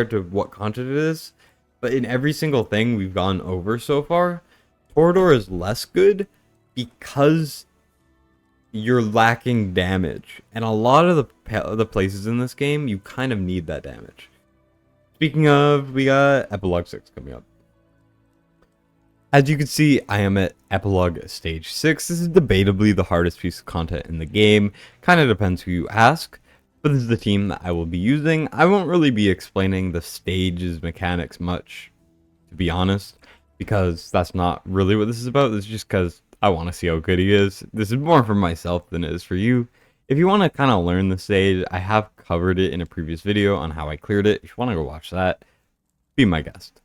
to what content it is. But in every single thing we've gone over so far, Torador is less good because you're lacking damage. And a lot of the places in this game, you kind of need that damage. Speaking of, we got Epilogue 6 coming up. As you can see, I am at Epilogue Stage 6. This is debatably the hardest piece of content in the game. Kind of depends who you ask. But this is the team that I will be using. I won't really be explaining the stage's mechanics much, to be honest, because that's not really what this is about. This is just because I want to see how good he is. This is more for myself than it is for you. If you want to kind of learn the stage, I have covered it in a previous video on how I cleared it. If you want to go watch that, be my guest.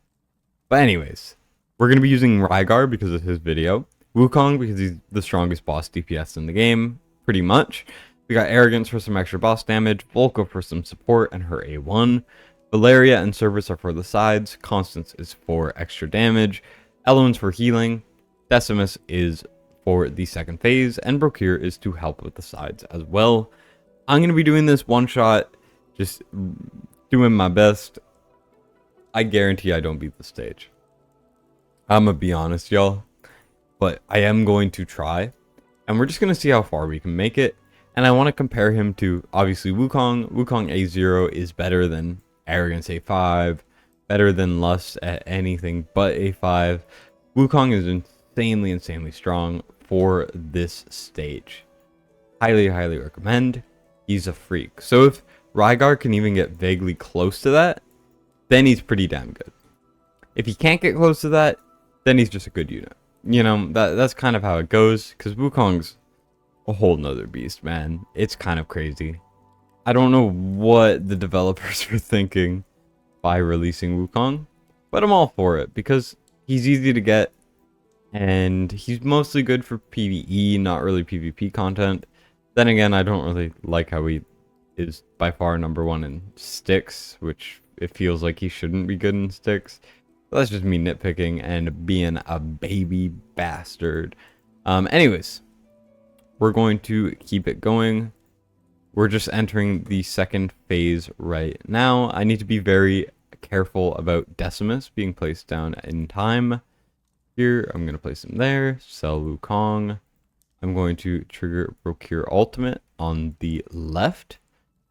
But anyways, we're going to be using Rygar because of his video. Wukong because he's the strongest boss DPS in the game, pretty much. We got Arrogance for some extra boss damage, Volko for some support and her A1. Valeria and Service are for the sides, Constance is for extra damage, Eloin's for healing, Decimus is for the second phase, and Brokir is to help with the sides as well. I'm going to be doing this one shot, just doing my best. I guarantee I don't beat the stage. I'm going to be honest, y'all, but I am going to try, and we're just going to see how far we can make it. And I want to compare him to, obviously, Wukong. Wukong A0 is better than Arrogance A5, better than Lust at anything but A5. Wukong is insanely strong for this stage. Highly recommend. He's a freak. So if Rygar can even get vaguely close to that, then he's pretty damn good. If he can't get close to that, then he's just a good unit. You know, that's kind of how it goes, because Wukong's a whole nother beast, man. It's kind of crazy. I don't know what the developers were thinking by releasing Wukong, but I'm all for it, because he's easy to get, and he's mostly good for PvE, not really PvP content. Then again, I don't really like how he is by far #1 in sticks, which it feels like he shouldn't be good in sticks. But that's just me nitpicking and being a baby bastard. Anyways, we're going to keep it going. We're just entering the second phase right now. I need to be very careful about Decimus being placed down in time. Here, I'm going to place him there. Sell Wukong. I'm going to trigger Procure Ultimate on the left.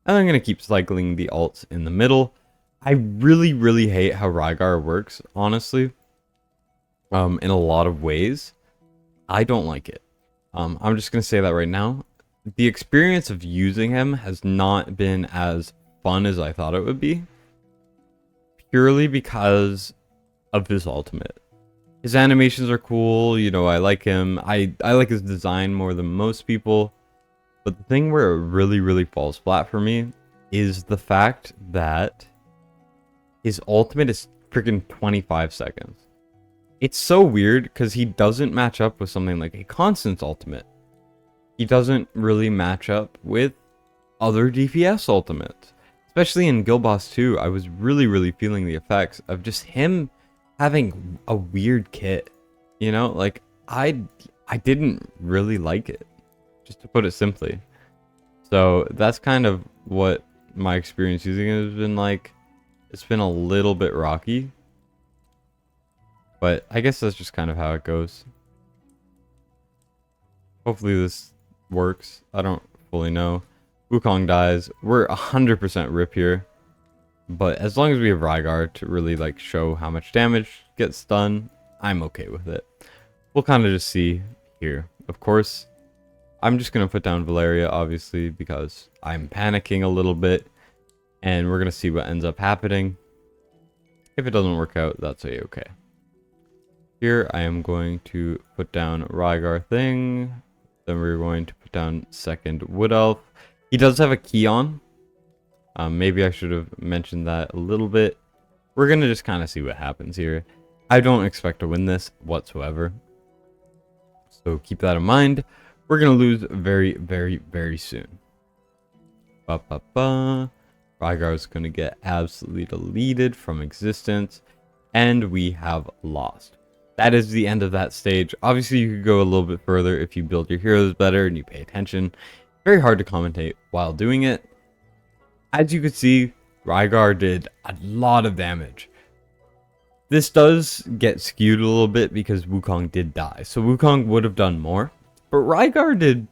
And I'm going to keep cycling the ults in the middle. I really hate how Rygar works, honestly. In a lot of ways. I don't like it. I'm just going to say that right now. The experience of using him has not been as fun as I thought it would be. Purely because of his ultimate. His animations are cool, you know, I like him. I like his design more than most people. But the thing where it really falls flat for me is the fact that his ultimate is freaking 25 seconds. It's so weird because he doesn't match up with something like a Constance ultimate. He doesn't really match up with other DPS ultimates. Especially in Guild Boss 2, I was really feeling the effects of just him having a weird kit. You know, like, I didn't really like it, just to put it simply. So that's kind of what my experience using it has been like. It's been a little bit rocky. But I guess that's just kind of how it goes. Hopefully this works. I don't fully know. Wukong dies. We're 100% rip here. But as long as we have Rygar to really like show how much damage gets done, I'm okay with it. We'll kind of just see here. Of course, I'm just going to put down Valeria, obviously, because I'm panicking a little bit. And we're going to see what ends up happening. If it doesn't work out, that's a-okay. Here, I am going to put down Rygar thing. Then we're going to put down second Wood Elf. He does have a key on, Maybe I should have mentioned that a little bit. We're going to just kind of see what happens here. I don't expect to win this whatsoever. So keep that in mind. We're going to lose very, very, very soon. Rygar is going to get absolutely deleted from existence. And we have lost. That is the end of that stage. Obviously, you could go a little bit further if you build your heroes better and you pay attention. Very hard to commentate while doing it. As you can see, Rygar did a lot of damage. This does get skewed a little bit because Wukong did die. So Wukong would have done more. But Rygar did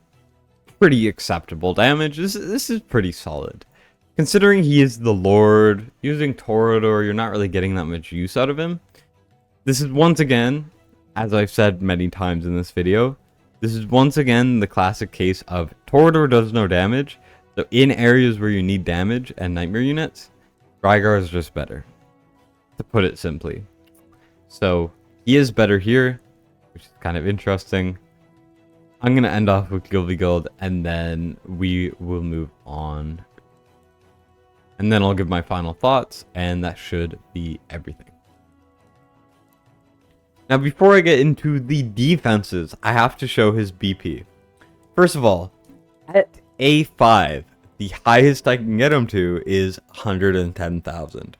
pretty acceptable damage. This is pretty solid. Considering he is the Lord, using Toreador, you're not really getting that much use out of him. This is once again, as I've said many times in this video, this is once again the classic case of Toreador does no damage. So in areas where you need damage and nightmare units, Rygar is just better, to put it simply. So he is better here, which is kind of interesting. I'm going to end off with Gilvigold, and then we will move on. And then I'll give my final thoughts, and that should be everything. Now, before I get into the defenses, I have to show his BP. First of all, at A5, the highest I can get him to is 110,000.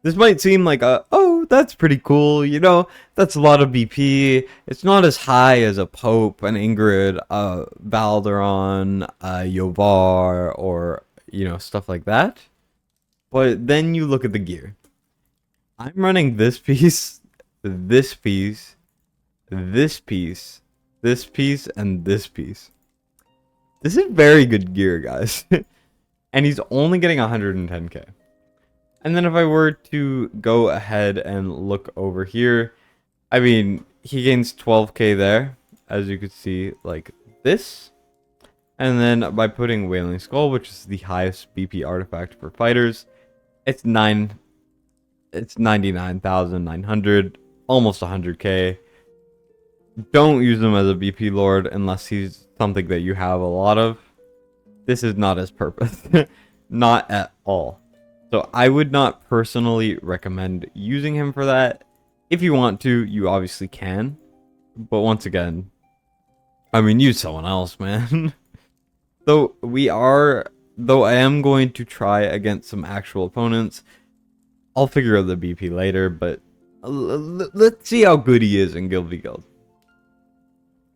This might seem like oh, that's pretty cool, you know, that's a lot of BP. It's not as high as a Pope, an Ingrid, Valderon, Yovar, or, you know, stuff like that. But then you look at the gear. I'm running this piece, this piece, this piece, this piece, and this piece. This is very good gear, guys. And he's only getting 110k. And then if I were to go ahead and look over here, I mean, he gains 12k there, as you could see, like this. And then by putting Wailing Skull, which is the highest BP artifact for fighters, it's 99,900, almost 100k. Don't use him as a BP Lord unless he's something that you have a lot of. This is not his purpose. Not at all. So I would not personally recommend using him for that. If you want to, you obviously can. But once again, I mean, use someone else, man. Though I am going to try against some actual opponents. I'll figure out the BP later, but let's see how good he is in Guild v Guild.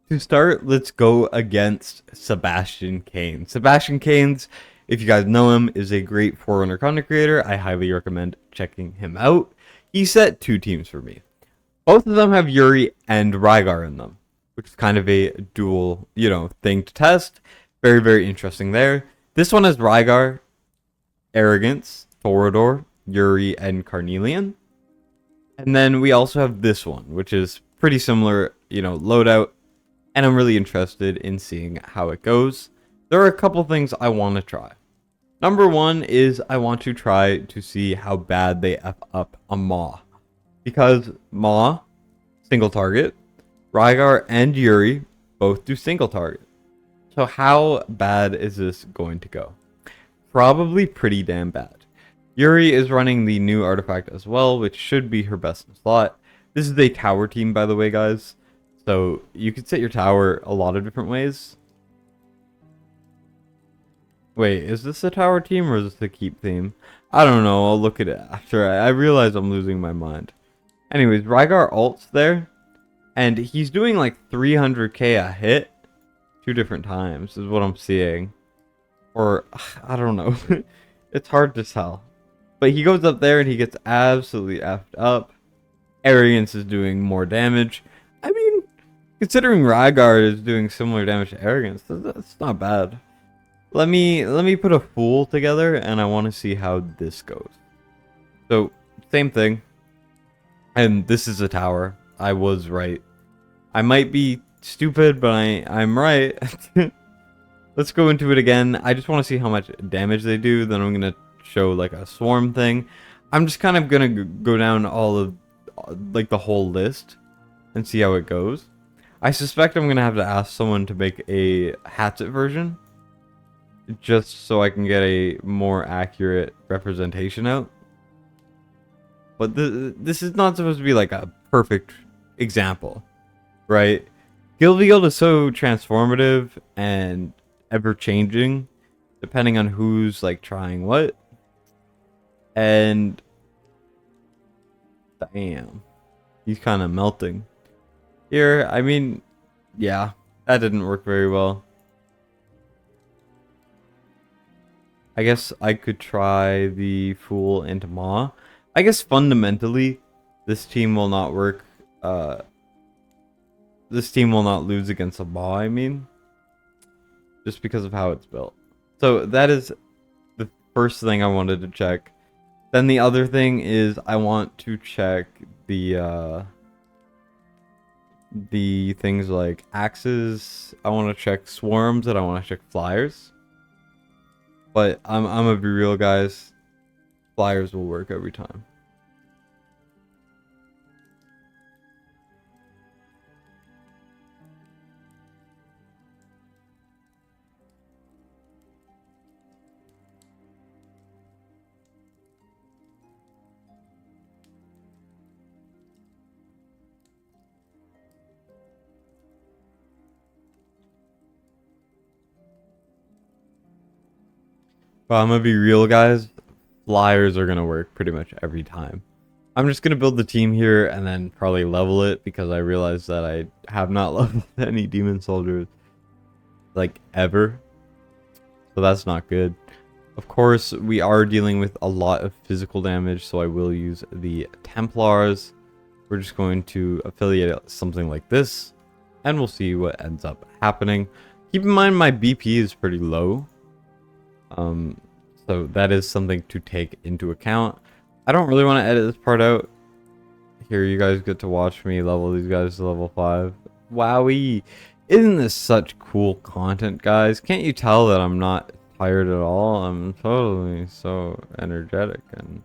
To start, let's go against Sebastian Cain. Sebastian Cain's, if you guys know him, is a great Forerunner content creator. I highly recommend checking him out. He set 2 teams for me. Both of them have Yuri and Rygar in them, which is kind of a dual, you know, thing to test. Very, very interesting there. This one has Rygar, Arrogance, Toreador, Yuri, and Carnelian. And then we also have this one, which is pretty similar, you know, loadout. And I'm really interested in seeing how it goes. There are a couple things I want to try. Number one is I want to try to see how bad they F up a Maw. Because Maw, single target, Rygar and Yuri both do single target. So how bad is this going to go? Probably pretty damn bad. Yuri is running the new artifact as well, which should be her best in slot. This is a tower team, by the way, guys. So you could set your tower a lot of different ways. Wait, is this a tower team or is this a keep theme? I don't know. I'll look at it after. I realize I'm losing my mind. Anyways, Rygar ults there. And he's doing like 300k a hit 2 different times is what I'm seeing. Or, I don't know. It's hard to tell. But he goes up there and he gets absolutely effed up. Arrogance is doing more damage. I mean, considering Rygar is doing similar damage to Arrogance, that's not bad. Let me put a Fool together, and I want to see how this goes. So, same thing. And this is a tower. I was right. I might be stupid, but I'm right. Let's go into it again. I just want to see how much damage they do. Then I'm going to show like a swarm thing. I'm just kind of going to go down all of like the whole list and see how it goes. I suspect I'm going to have to ask someone to make a Hatchet version. just so I can get a more accurate representation out. But this is not supposed to be like a perfect example, right? Guild is so transformative and ever changing, depending on who's like trying what. And damn, he's kind of melting here. I mean, yeah, that didn't work very well. I guess I could try the Fool into Ma. I guess fundamentally, this team will not work. This team will not lose against a Ma, I mean. Just because of how it's built. So that is the first thing I wanted to check. Then the other thing is I want to check the things like axes. I want to check swarms and I want to check flyers. But I'm gonna be real, guys. Flyers will work every time. But I'm gonna be real, guys. Flyers are gonna work pretty much every time. I'm just gonna build the team here and then probably level it because I realized that I have not leveled any demon soldiers like ever. So that's not good. Of course, we are dealing with a lot of physical damage, so I will use the Templars. We're just going to affiliate something like this, and we'll see what ends up happening. Keep in mind my BP is pretty low. So that is something to take into account. I don't really want to edit this part out. Here, you guys get to watch me level these guys to level 5. Wowie! Isn't this such cool content, guys? Can't you tell that I'm not tired at all? I'm totally so energetic and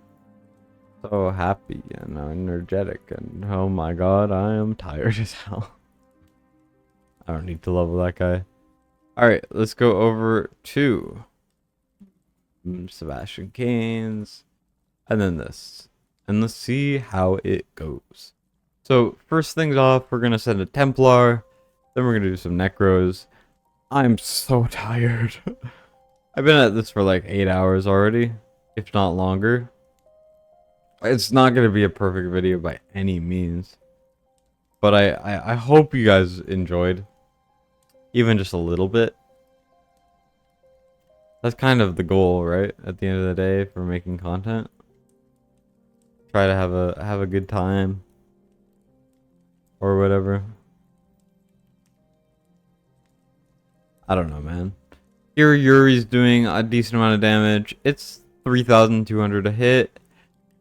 so happy and energetic, and oh my god, I am tired as hell. I don't need to level that guy. Alright, let's go over to Sebastian Canes, and then this, and let's see how it goes. So first things off, we're gonna send a Templar, then we're gonna do some Necros. I'm so tired. I've been at this for like 8 hours already, if not longer. It's not gonna be a perfect video by any means, but I hope you guys enjoyed, even just a little bit. That's kind of the goal, right? At the end of the day, for making content, try to have a good time or whatever. I don't know, man. Here, Yuri's doing a decent amount of damage. It's 3,200 a hit.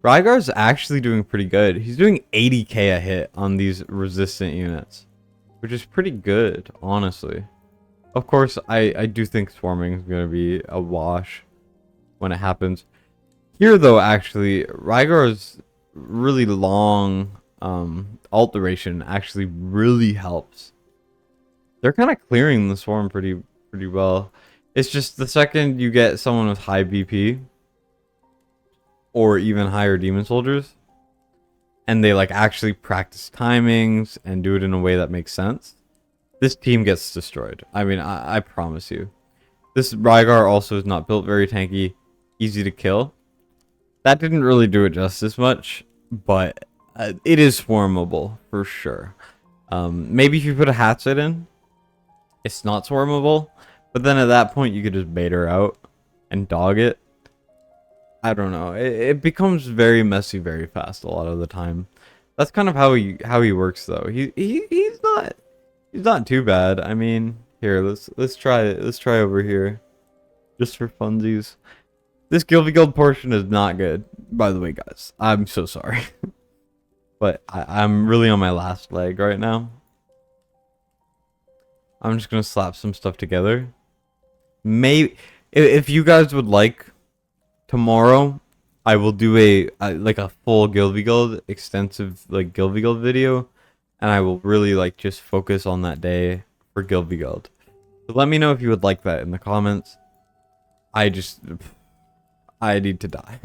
Rygar's actually doing pretty good. He's doing 80k a hit on these resistant units, which is pretty good, honestly. Of course, I do think swarming is going to be a wash when it happens. Here, though, actually, Rygar's really long ult duration actually really helps. They're kind of clearing the swarm pretty well. It's just the second you get someone with high BP or even higher demon soldiers, and they like actually practice timings and do it in a way that makes sense, this team gets destroyed. I mean, I promise you. This Rygar also is not built very tanky, easy to kill. That didn't really do it justice much, but it is swarmable for sure. Maybe if you put a hatchet in, it's not swarmable, but then at that point you could just bait her out and dog it. I don't know. It becomes very messy very fast a lot of the time. That's kind of how he works though. He's not too bad. I mean, here, let's try it. Let's try over here, just for funsies. This Guild portion is not good, by the way, guys. I'm so sorry, but I'm really on my last leg right now. I'm just gonna slap some stuff together. Maybe if you guys would like, tomorrow I will do a like a full Guild extensive like Guild video. And I will really like just focus on that day for Guild. So let me know if you would like that in the comments. I need to die.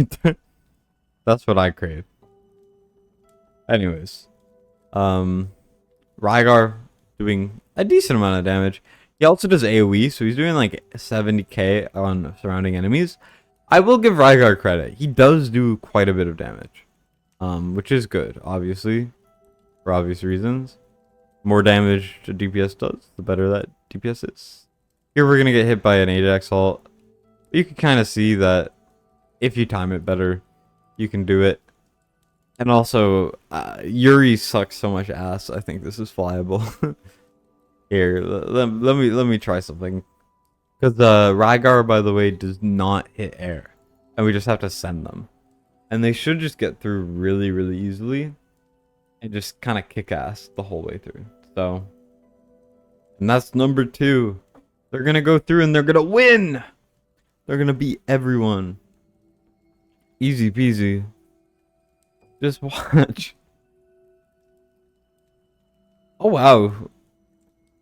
That's what I crave. Anyways, Rygar doing a decent amount of damage. He also does AoE, so he's doing like 70k on surrounding enemies. I will give Rygar credit. He does do quite a bit of damage, which is good, obviously, for obvious reasons. More damage to DPS does, the better that DPS is. Here we're gonna get hit by an Ajax ult. You can kind of see that if you time it better, you can do it. And also, Yuri sucks so much ass. I think this is flyable. Here, let me try something. Because Rygar, by the way, does not hit air, and we just have to send them, and they should just get through really, really easily, and just kind of kick ass the whole way through. So, and that's number 2. They're gonna go through and they're gonna win. They're gonna beat everyone. Easy peasy. Just watch. Oh wow.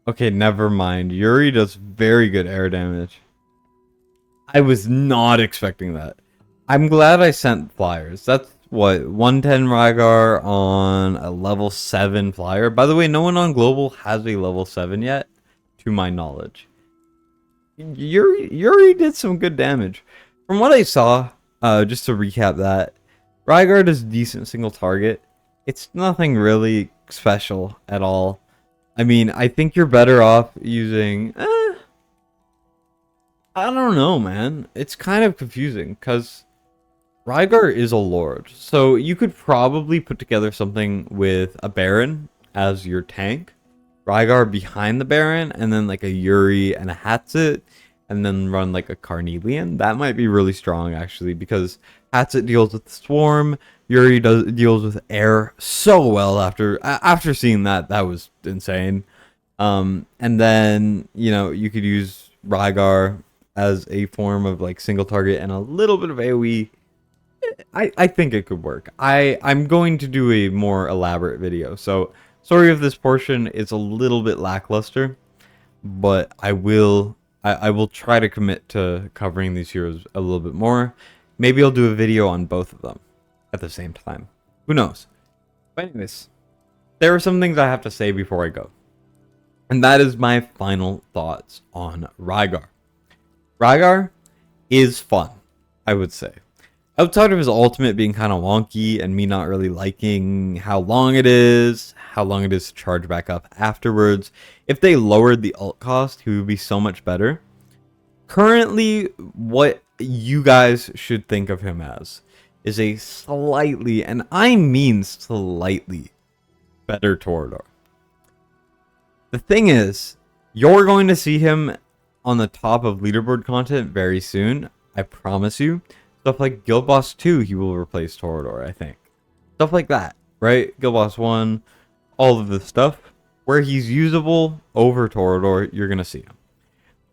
Okay, never mind. Yuri does very good air damage. I was not expecting that. I'm glad I sent flyers. That's what, 110 Rygar on a level 7 flyer. By the way, no one on global has a level 7 yet, to my knowledge. Yuri did some good damage. From what I saw, just to recap that, Rygar does decent single target. It's nothing really special at all. I mean, I think you're better off using... I don't know, man. It's kind of confusing, because Rygar is a Lord. So you could probably put together something with a Baron as your tank. Rygar behind the Baron, and then like a Yuri and a Hatsit, and then run like a Carnelian. That might be really strong, actually, because Hatsit deals with the Swarm, Yuri deals with air so well. After seeing that was insane. And then, you know, you could use Rygar as a form of like single target and a little bit of AoE. I think it could work. I'm going to do a more elaborate video, so sorry if this portion is a little bit lackluster, but I will try to commit to covering these heroes a little bit more. Maybe I'll do a video on both of them at the same time. Who knows? But anyways, there are some things I have to say before I go. And that is my final thoughts on Rygar. Rygar is fun, I would say. Outside of his ultimate being kind of wonky and me not really liking how long it is to charge back up afterwards, if they lowered the ult cost, he would be so much better. Currently, what you guys should think of him as is a slightly, and I mean slightly, better Torador. The thing is, you're going to see him on the top of leaderboard content very soon. I promise you. Stuff like Guild Boss 2, he will replace Torador, I think. Stuff like that, right? Guild Boss 1, all of this stuff. Where he's usable over Torador, you're going to see him.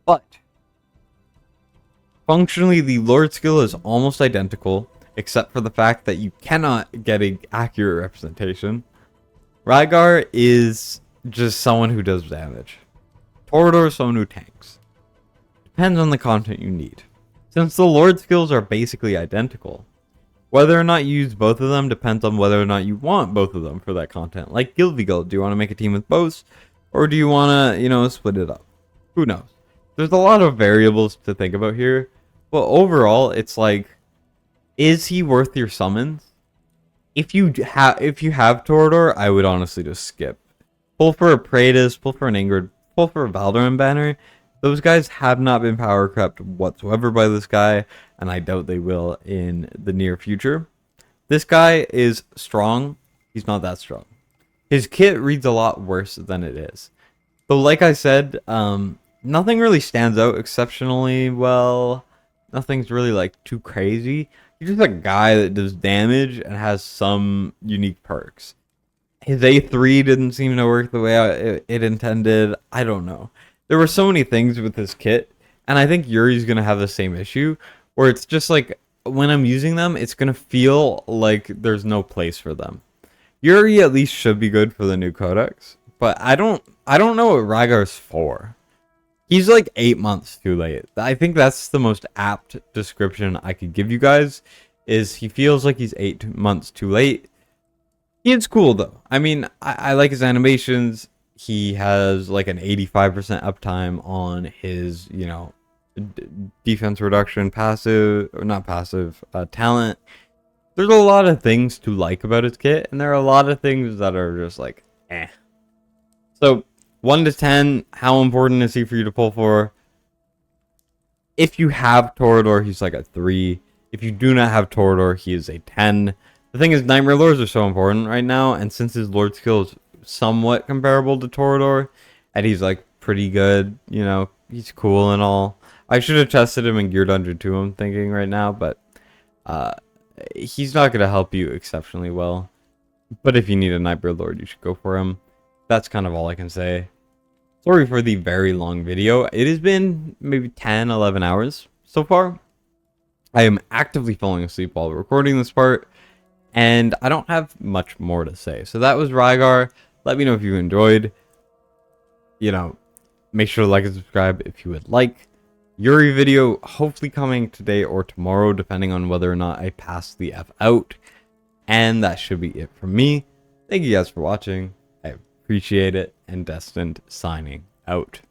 But functionally, the Lord skill is almost identical, except for the fact that you cannot get an accurate representation. Rygar is just someone who does damage. Torador is someone who tanks. Depends on the content you need. Since the Lord skills are basically identical, whether or not you use both of them depends on whether or not you want both of them for that content. Like Guild v Guild, do you want to make a team with both? Or do you want to, you know, split it up? Who knows? There's a lot of variables to think about here. But overall, it's like, is he worth your summons? If you have Torador, I would honestly just skip. Pull for a Praetus, pull for an Ingrid, pull for a Valderin banner. Those guys have not been power crept whatsoever by this guy, and I doubt they will in the near future. This guy is strong. He's not that strong. His kit reads a lot worse than it is. So like I said, nothing really stands out exceptionally well. Nothing's really like too crazy. He's just a guy that does damage and has some unique perks. His A3 didn't seem to work the way it intended. I don't know. There were so many things with this kit, and I think Yuri's going to have the same issue, where it's just like, when I'm using them, it's going to feel like there's no place for them. Yuri at least should be good for the new codex, but I don't know what Rygar's for. He's like 8 months too late. I think that's the most apt description I could give you guys, is he feels like he's 8 months too late. He is cool though. I mean, I like his animations. He has like an 85% uptime on his, you know, defense reduction passive, or not passive, talent. There's a lot of things to like about his kit, and there are a lot of things that are just like, eh. So, 1 to 10, how important is he for you to pull for? If you have Torador, he's like a 3. If you do not have Torador, he is a 10. The thing is, Nightmare Lords are so important right now, and since his Lord skill is somewhat comparable to Torador, and he's like pretty good, you know, he's cool and all. I should have tested him in Gear Dungeon 2, I'm thinking right now, but he's not going to help you exceptionally well. But if you need a Nightmare Lord, you should go for him. That's kind of all I can say. Sorry for the very long video. It has been maybe 10, 11 hours so far. I am actively falling asleep while recording this part, and I don't have much more to say. So that was Rygar. Let me know if you enjoyed. You know, make sure to like and subscribe if you would like. Yuri video hopefully coming today or tomorrow, depending on whether or not I pass the F out. And that should be it from me. Thank you guys for watching. I appreciate it. And Destined signing out.